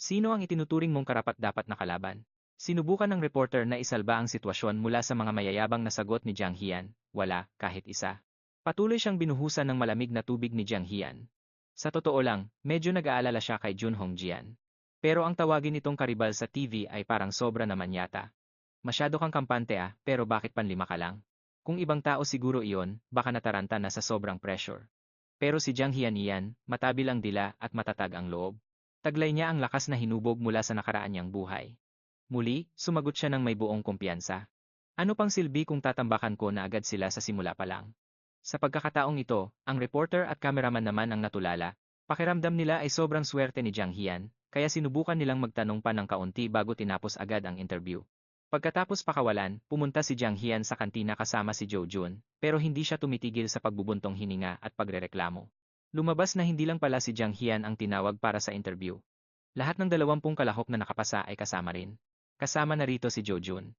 Speaker 1: Sino ang itinuturing mong karapat-dapat na kalaban? Sinubukan ng reporter na isalba ang sitwasyon mula sa mga mayayabang na sagot ni Jiang Hian, wala, kahit isa. Patuloy siyang binuhusan ng malamig na tubig ni Jiang Hian. Sa totoo lang, medyo nag-aalala siya kay Jun Hongjian. Pero ang tawagin nitong karibal sa TV ay parang sobra naman yata. Masyado kang kampante pero bakit panlima ka lang? Kung ibang tao siguro iyon, baka nataranta na sa sobrang pressure. Pero si Jiang Hian iyan, matabil ang dila at matatag ang loob. Taglay niya ang lakas na hinubog mula sa nakaraan niyang buhay. Muli, sumagot siya ng may buong kumpiyansa. Ano pang silbi kung tatambakan ko na agad sila sa simula pa lang? Sa pagkakataong ito, ang reporter at cameraman naman ang natulala. Pakiramdam nila ay sobrang swerte ni Jiang Hian, kaya sinubukan nilang magtanong pa ng kaunti bago tinapos agad ang interview. Pagkatapos pakawalan, pumunta si Jiang Hian sa kantina kasama si Zhou Jun, pero hindi siya tumitigil sa pagbubuntong hininga at pagrereklamo. Lumabas na hindi lang pala si Jiang Hian ang tinawag para sa interview. Lahat ng 20 kalahok na nakapasa ay kasama rin. Kasama na rito si Zhou Jun.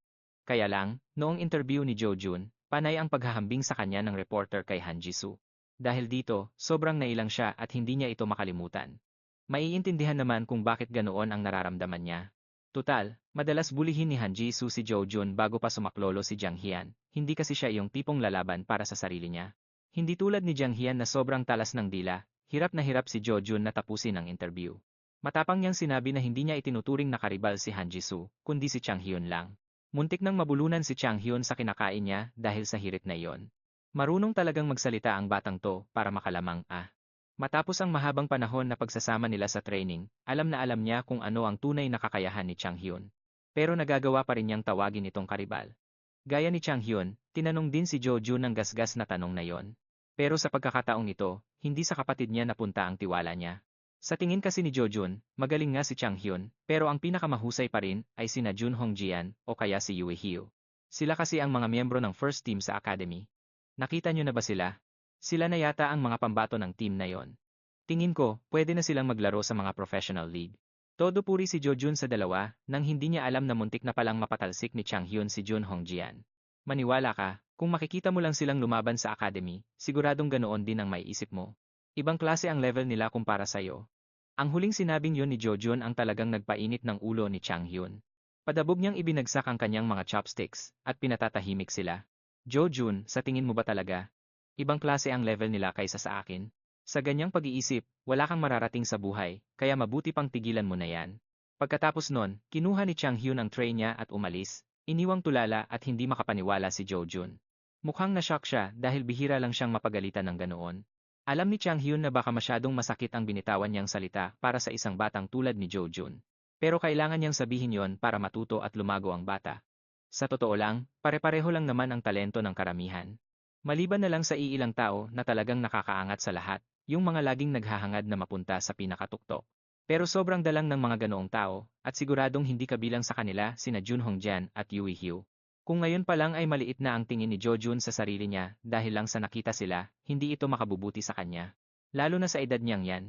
Speaker 1: Kaya lang, noong interview ni Zhou Jun, panay ang paghahambing sa kanya ng reporter kay Han Jisoo. Dahil dito, sobrang nailang siya at hindi niya ito makalimutan. Maiintindihan naman kung bakit ganoon ang nararamdaman niya. Tutal, madalas bulihin ni Han Jisoo si Zhou Jun bago pa sumaklolo si Jiang Hian, hindi kasi siya iyong tipong lalaban para sa sarili niya. Hindi tulad ni Jiang Hian na sobrang talas ng dila, hirap na hirap si Zhou Jun na tapusin ang interview. Matapang niyang sinabi na hindi niya itinuturing na karibal si Han Jisoo, kundi si Chang Hyun lang. Muntik nang mabulunan si Chang Hyun sa kinakain niya dahil sa hirit na iyon. Marunong talagang magsalita ang batang to para makalamang Matapos ang mahabang panahon na pagsasama nila sa training, alam na alam niya kung ano ang tunay na kakayahan ni Chang Hyun. Pero nagagawa pa rin niyang tawagin itong karibal. Gaya ni Chang Hyun, tinanong din si Jo Jun ng gasgas na tanong na yon. Pero sa pagkakataong ito, hindi sa kapatid niya napunta ang tiwala niya. Sa tingin kasi ni Jo Jun, magaling nga si Chang Hyun, pero ang pinakamahusay pa rin ay sina Jun Hongjian o kaya si Yue Hyo. Sila kasi ang mga miyembro ng first team sa academy. Nakita niyo na ba sila? Sila na yata ang mga pambato ng team na yon. Tingin ko, pwede na silang maglaro sa mga professional league. Todo puri si Jo Jun sa dalawa, nang hindi niya alam na muntik na palang mapatalsik ni Chang Hyun si Jun Hongjian. Maniwala ka, kung makikita mo lang silang lumaban sa academy, siguradong ganoon din ang maiisip mo. Ibang klase ang level nila kumpara sa'yo. Ang huling sinabing yon ni Jo Jun ang talagang nagpainit ng ulo ni Chang Hyun. Padabog niyang ibinagsak ang kanyang mga chopsticks, at pinatatahimik sila. Jo Jun, sa tingin mo ba talaga? Ibang klase ang level nila kaysa sa akin? Sa ganyang pag-iisip, wala kang mararating sa buhay, kaya mabuti pang tigilan mo na yan. Pagkatapos nun, kinuha ni Chang Hyun ang tray niya at umalis, iniwang tulala at hindi makapaniwala si Jo Jun. Mukhang na-shock siya dahil bihira lang siyang mapagalitan ng ganoon. Alam ni Chang Hyun na baka masyadong masakit ang binitawan niyang salita para sa isang batang tulad ni Jo Jun. Pero kailangan niyang sabihin yon para matuto at lumago ang bata. Sa totoo lang, pare-pareho lang naman ang talento ng karamihan. Maliban na lang sa iilang tao na talagang nakakaangat sa lahat, yung mga laging naghahangad na mapunta sa pinakatuktok. Pero sobrang dalang ng mga ganoong tao, at siguradong hindi kabilang sa kanila sina Jun Hongjian at Yue Hyo. Kung ngayon pa lang ay maliit na ang tingin ni Jo Jun sa sarili niya dahil lang sa nakita sila, hindi ito makabubuti sa kanya. Lalo na sa edad niyang yan.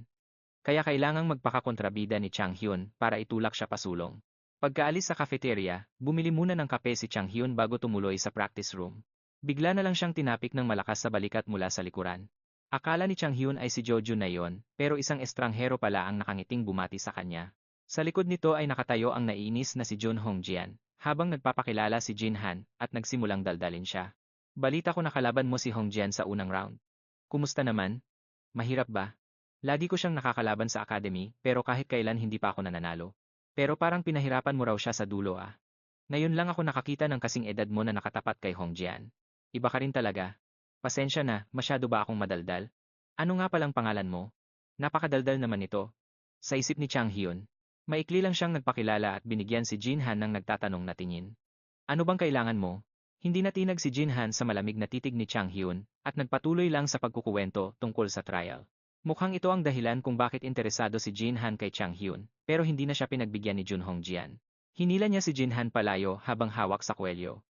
Speaker 1: Kaya kailangang magpakakontrabida ni Chang Hyun para itulak siya pasulong. Pagkaalis sa cafeteria, bumili muna ng kape si Chang Hyun bago tumuloy sa practice room. Bigla na lang siyang tinapik ng malakas sa balikat mula sa likuran. Akala ni Chang Hyun ay si Jo Jun na yon, pero isang estranghero pala ang nakangiting bumati sa kanya. Sa likod nito ay nakatayo ang naiinis na si Jun Hongjian, habang nagpapakilala si Jin Han at nagsimulang daldalin siya. Balita ko nakalaban mo si Hongjian sa unang round. Kumusta naman? Mahirap ba? Lagi ko siyang nakakalaban sa academy pero kahit kailan hindi pa ako nananalo. Pero parang pinahirapan mo raw siya sa dulo Ngayon lang ako nakakita ng kasing edad mo na nakatapat kay Hongjian. Iba ka rin talaga. Pasensya na, masyado ba akong madaldal? Ano nga palang pangalan mo? Napakadaldal naman ito. Sa isip ni Chang Hyun. Maikli lang siyang nagpakilala at binigyan si Jin Han ng nagtatanong na tingin. Ano bang kailangan mo? Hindi natinag si Jin Han sa malamig na titig ni Chang Hyun at nagpatuloy lang sa pagkukuwento tungkol sa trial. Mukhang ito ang dahilan kung bakit interesado si Jin Han kay Chang Hyun, pero hindi na siya pinagbigyan ni Jun Hongjian. Hinila niya si Jin Han palayo habang hawak sa kwelyo.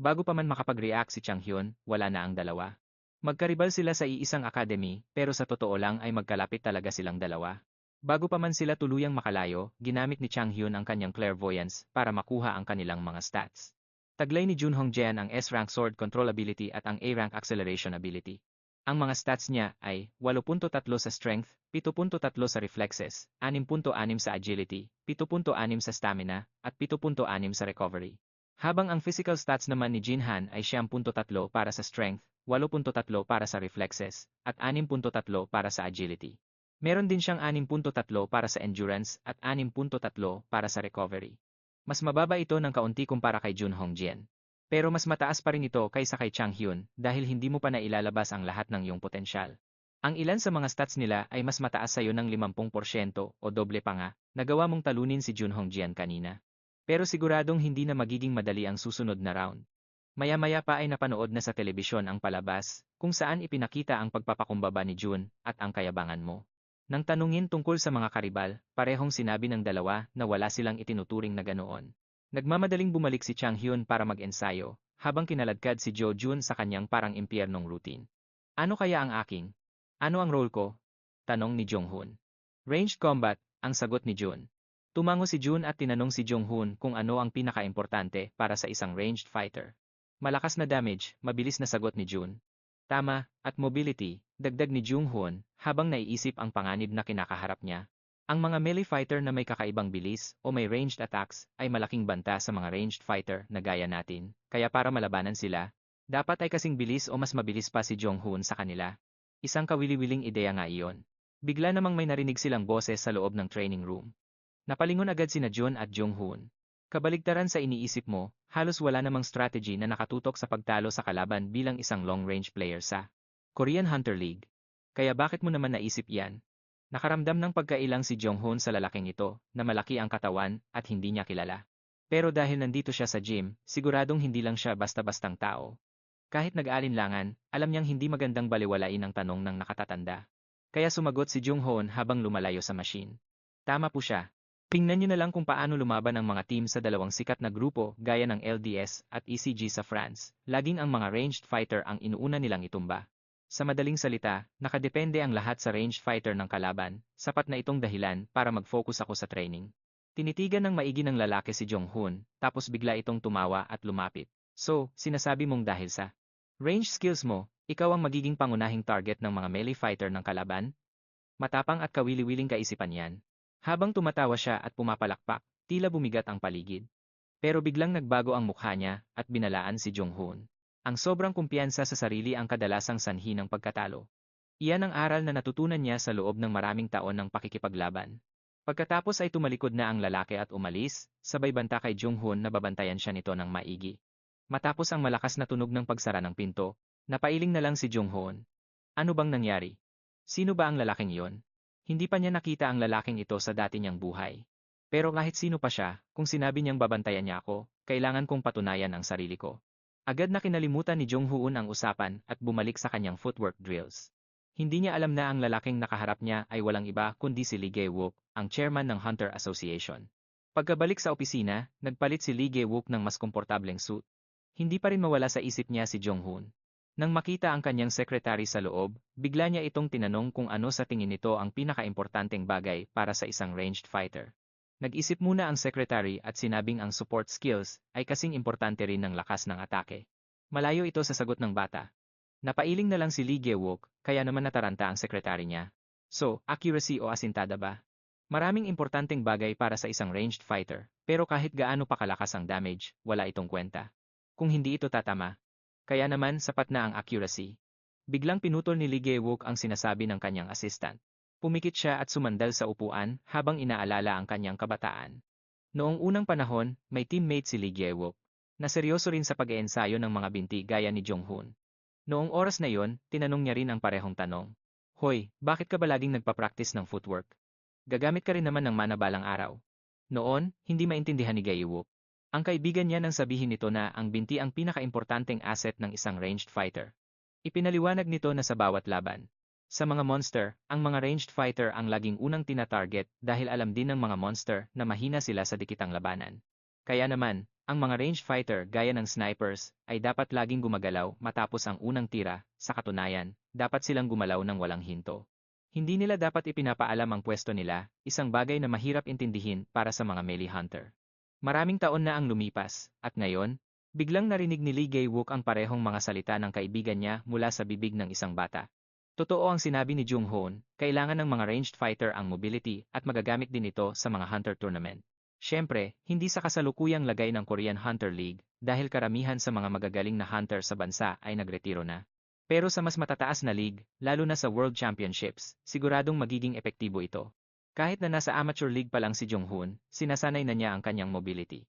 Speaker 1: Bago pa man makapag-react si Chang Hyun, wala na ang dalawa. Magkaribal sila sa iisang academy, pero sa totoo lang ay magkalapit talaga silang dalawa. Bago pa man sila tuluyang makalayo, ginamit ni Chang Hyun ang kanyang clairvoyance para makuha ang kanilang mga stats. Taglay ni Junhong Jian ang S-rank sword control ability at ang A-rank acceleration ability. Ang mga stats niya ay 8.3 sa strength, 7.3 sa reflexes, 6.6 sa agility, 7.6 sa stamina, at 7.6 sa recovery. Habang ang physical stats naman ni Jinhan ay 9.3 para sa strength, 8.3 para sa reflexes, at 6.3 para sa agility. Meron din siyang 6.3 para sa endurance at 6.3 para sa recovery. Mas mababa ito ng kaunti kumpara kay Junhong Jian. Pero mas mataas pa rin ito kaysa kay Chang Hyun dahil hindi mo pa nailalabas ang lahat ng iyong potensyal. Ang ilan sa mga stats nila ay mas mataas sa iyo ng 50% o doble pa nga, nagawa mong talunin si Junhong Jian kanina. Pero siguradong hindi na magiging madali ang susunod na round. Maya-maya pa ay napanood na sa telebisyon ang palabas, kung saan ipinakita ang pagpapakumbaba ni Jun at ang kayabangan mo. Nang tanungin tungkol sa mga karibal, parehong sinabi ng dalawa na wala silang itinuturing na ganoon. Nagmamadaling bumalik si Chang Hyun para mag-ensayo, habang kinaladkad si Jo Jun sa kanyang parang impyernong routine. Ano kaya ang aking? Ano ang role ko? Tanong ni Jong-hun. Ranged combat, ang sagot ni Jun. Tumango si Jun at tinanong si Jong-hun kung ano ang pinaka-importante para sa isang ranged fighter. Malakas na damage, mabilis na sagot ni Jun. Tama, at mobility, dagdag ni Jung-hoon, habang naiisip ang panganib na kinakaharap niya. Ang mga melee fighter na may kakaibang bilis o may ranged attacks ay malaking banta sa mga ranged fighter na gaya natin, kaya para malabanan sila, dapat ay kasing bilis o mas mabilis pa si Jung-hoon sa kanila. Isang kawili-wiling ideya nga iyon. Bigla namang may narinig silang boses sa loob ng training room. Napalingon agad sina Jun at Jung-hoon. Kabaligtaran sa iniisip mo, halos wala namang strategy na nakatutok sa pagtalo sa kalaban bilang isang long-range player sa Korean Hunter League. Kaya bakit mo naman naisip yan? Nakaramdam ng pagkailang si Jong-hoon sa lalaking ito, na malaki ang katawan at hindi niya kilala. Pero dahil nandito siya sa gym, siguradong hindi lang siya basta-bastang tao. Kahit nag-alinlangan, alam niyang hindi magandang baliwalain ang tanong ng nakatatanda. Kaya sumagot si Jong-hoon habang lumalayo sa machine. Tama po siya. Tingnan niyo na lang kung paano lumaban ang mga team sa dalawang sikat na grupo gaya ng LDS at ECG sa France. Laging ang mga ranged fighter ang inuuna nilang itumba. Sa madaling salita, nakadepende ang lahat sa ranged fighter ng kalaban, sapat na itong dahilan para mag-focus ako sa training. Tinitigan ng maigi ng lalaki si Jong-hoon, tapos bigla itong tumawa at lumapit. So, sinasabi mong dahil sa range skills mo, ikaw ang magiging pangunahing target ng mga melee fighter ng kalaban? Matapang at kawili-wiling kaisipan yan. Habang tumatawa siya at pumapalakpak, tila bumigat ang paligid. Pero biglang nagbago ang mukha niya at binalaan si Jong-hoon. Ang sobrang kumpiyansa sa sarili ang kadalasang sanhi ng pagkatalo. Iyan ang aral na natutunan niya sa loob ng maraming taon ng pakikipaglaban. Pagkatapos ay tumalikod na ang lalaki at umalis, sabay banta kay Jong-hoon na babantayan siya nito ng maigi. Matapos ang malakas na tunog ng pagsara ng pinto, napailing na lang si Jong-hoon. Ano bang nangyari? Sino ba ang lalaking iyon? Hindi pa niya nakita ang lalaking ito sa dati niyang buhay. Pero kahit sino pa siya, kung sinabi niyang babantayan niya ako, kailangan kong patunayan ang sarili ko. Agad na kinalimutan ni Jong-hoon ang usapan at bumalik sa kanyang footwork drills. Hindi niya alam na ang lalaking nakaharap niya ay walang iba kundi si Lee Jae-wook, ang chairman ng Hunter Association. Pagkabalik sa opisina, nagpalit si Lee Jae-wook ng mas komportableng suit. Hindi pa rin mawala sa isip niya si Jong-hoon. Nang makita ang kanyang secretary sa loob, bigla niya itong tinanong kung ano sa tingin nito ang pinakaimportanteng bagay para sa isang ranged fighter. Nag-isip muna ang secretary at sinabing ang support skills ay kasing importante rin ng lakas ng atake. Malayo ito sa sagot ng bata. Napailing na lang si Lee Jae-wook, kaya naman nataranta ang secretary niya. So, accuracy o asintada ba? Maraming importanteng bagay para sa isang ranged fighter, pero kahit gaano pa kalakas ang damage, wala itong kwenta. Kung hindi ito tatama, kaya naman sapat na ang accuracy. Biglang pinutol ni Lee Jae-wook ang sinasabi ng kanyang assistant. Pumikit siya at sumandal sa upuan habang inaalala ang kanyang kabataan. Noong unang panahon, may teammate si Lee Jae-wook, na seryoso rin sa pag-eensayo ng mga binti gaya ni Jong-hoon. Noong oras na yon, tinanong niya rin ang parehong tanong. Hoy, bakit ka ba laging nagpa-practice ng footwork? Gagamit ka rin naman ng mana balang araw. Noon, hindi maintindihan ni Jae-wook. Ang kaibigan niya nang sabihin nito na ang binti ang pinakaimportanteng asset ng isang ranged fighter. Ipinaliwanag nito na sa bawat laban. Sa mga monster, ang mga ranged fighter ang laging unang tina-target dahil alam din ng mga monster na mahina sila sa dikitang labanan. Kaya naman, ang mga ranged fighter gaya ng snipers ay dapat laging gumagalaw matapos ang unang tira, sa katunayan, dapat silang gumalaw ng walang hinto. Hindi nila dapat ipinapaalam ang pwesto nila, isang bagay na mahirap intindihin para sa mga melee hunter. Maraming taon na ang lumipas, at ngayon, biglang narinig ni Lee Jae-wook ang parehong mga salita ng kaibigan niya mula sa bibig ng isang bata. Totoo ang sinabi ni Jung-hoon, kailangan ng mga ranged fighter ang mobility at magagamit din ito sa mga hunter tournament. Siyempre, hindi sa kasalukuyang lagay ng Korean Hunter League dahil karamihan sa mga magagaling na hunter sa bansa ay nagretiro na. Pero sa mas matataas na league, lalo na sa World Championships, siguradong magiging epektibo ito. Kahit na nasa amateur league pa lang si Jung-hoon, sinasanay na niya ang kanyang mobility.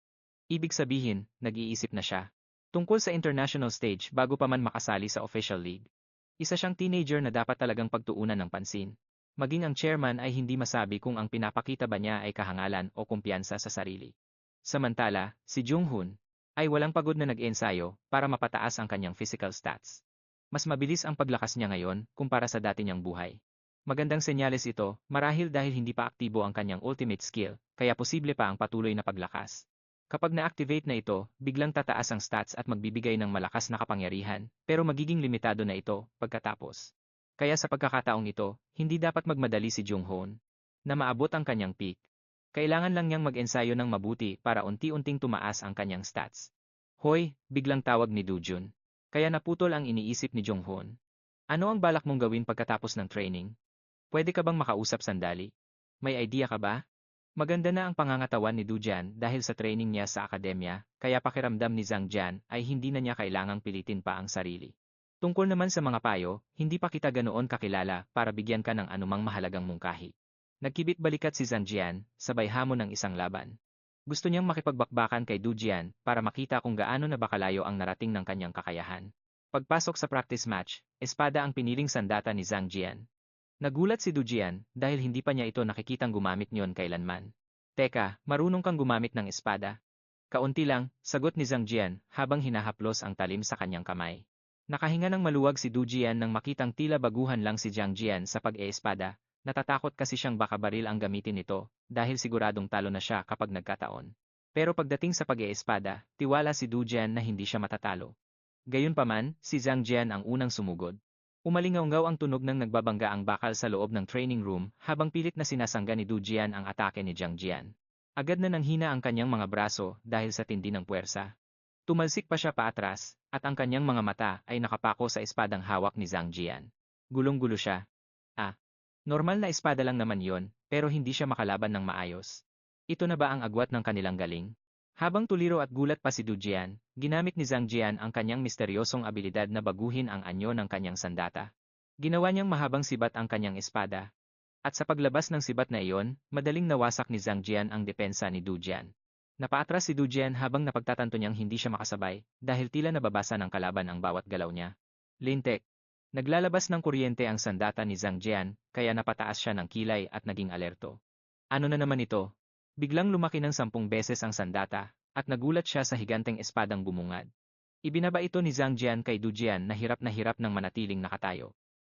Speaker 1: Ibig sabihin, nag-iisip na siya tungkol sa international stage bago pa man makasali sa official league. Isa siyang teenager na dapat talagang pagtuunan ng pansin. Maging ang chairman ay hindi masabi kung ang pinapakita ba niya ay kahangalan o kumpiyansa sa sarili. Samantala, si Jung-hoon ay walang pagod na nag-ensayo para mapataas ang kanyang physical stats. Mas mabilis ang paglakas niya ngayon kumpara sa dati niyang buhay. Magandang senyales ito, marahil dahil hindi pa aktibo ang kanyang ultimate skill, kaya posible pa ang patuloy na paglakas. Kapag na-activate na ito, biglang tataas ang stats at magbibigay ng malakas na kapangyarihan, pero magiging limitado na ito pagkatapos. Kaya sa pagkakataong ito, hindi dapat magmadali si Jung-hoon na maabot ang kanyang peak. Kailangan lang niyang mag-ensayo ng mabuti para unti-unting tumaas ang kanyang stats. Hoy, biglang tawag ni Do-jun. Kaya naputol ang iniisip ni Jung-hoon. Ano ang balak mong gawin pagkatapos ng training? Pwede ka bang makausap sandali? May idea ka ba? Maganda na ang pangangatawan ni Do-jan dahil sa training niya sa akademya, kaya pakiramdam ni Zhang Jian ay hindi na niya kailangang pilitin pa ang sarili. Tungkol naman sa mga payo, hindi pa kita ganoon kakilala para bigyan ka ng anumang mahalagang mungkahi. Nagkibit balikat si Zhang Jian, sabay hamon ng isang laban. Gusto niyang makipagbakbakan kay Du Jian para makita kung gaano na bakalayo ang narating ng kanyang kakayahan. Pagpasok sa practice match, espada ang piniling sandata ni Zhang Jian. Nagulat si Du Jian dahil hindi pa niya ito nakikitang gumamit niyon kailanman. Teka, marunong kang gumamit ng espada? Kaunti lang, sagot ni Zhang Jian habang hinahaplos ang talim sa kanyang kamay. Nakahinga ng maluwag si Du Jian nang makitang tila baguhan lang si Zhang Jian sa pag-eespada. Natatakot kasi siyang baka baril ang gamitin nito dahil siguradong talo na siya kapag nagkataon. Pero pagdating sa pag-eespada, tiwala si Du Jian na hindi siya matatalo. Gayunpaman, si Zhang Jian ang unang sumugod. Umalingaw-ngaw ang tunog ng nagbabangga ang bakal sa loob ng training room habang pilit na sinasangga ni Du Jian ang atake ni Zhang Jian. Agad na nanghina ang kanyang mga braso dahil sa tindi ng puwersa. Tumalsik pa siya paatras at ang kanyang mga mata ay nakapako sa espadang hawak ni Zhang Jian. Gulong-gulo siya. Normal na espada lang naman yon, pero hindi siya makalaban ng maayos. Ito na ba ang agwat ng kanilang galing? Habang tuliro at gulat pa si Du Jian, ginamit ni Zhang Jian ang kanyang misteryosong abilidad na baguhin ang anyo ng kanyang sandata. Ginawa niyang mahabang sibat ang kanyang espada. At sa paglabas ng sibat na iyon, madaling nawasak ni Zhang Jian ang depensa ni Du Jian. Napaatras si Du Jian habang napagtatanto niyang hindi siya makasabay dahil tila nababasa ng kalaban ang bawat galaw niya. Lintek. Naglalabas ng kuryente ang sandata ni Zhang Jian, kaya napataas siya ng kilay at naging alerto. Ano na naman ito? Biglang lumaki ng 10 beses ang sandata, at nagulat siya sa higanteng espadang bumungad. Ibinaba ito ni Zhang Jian kay Du Jian na hirap ng manatiling nakatayo.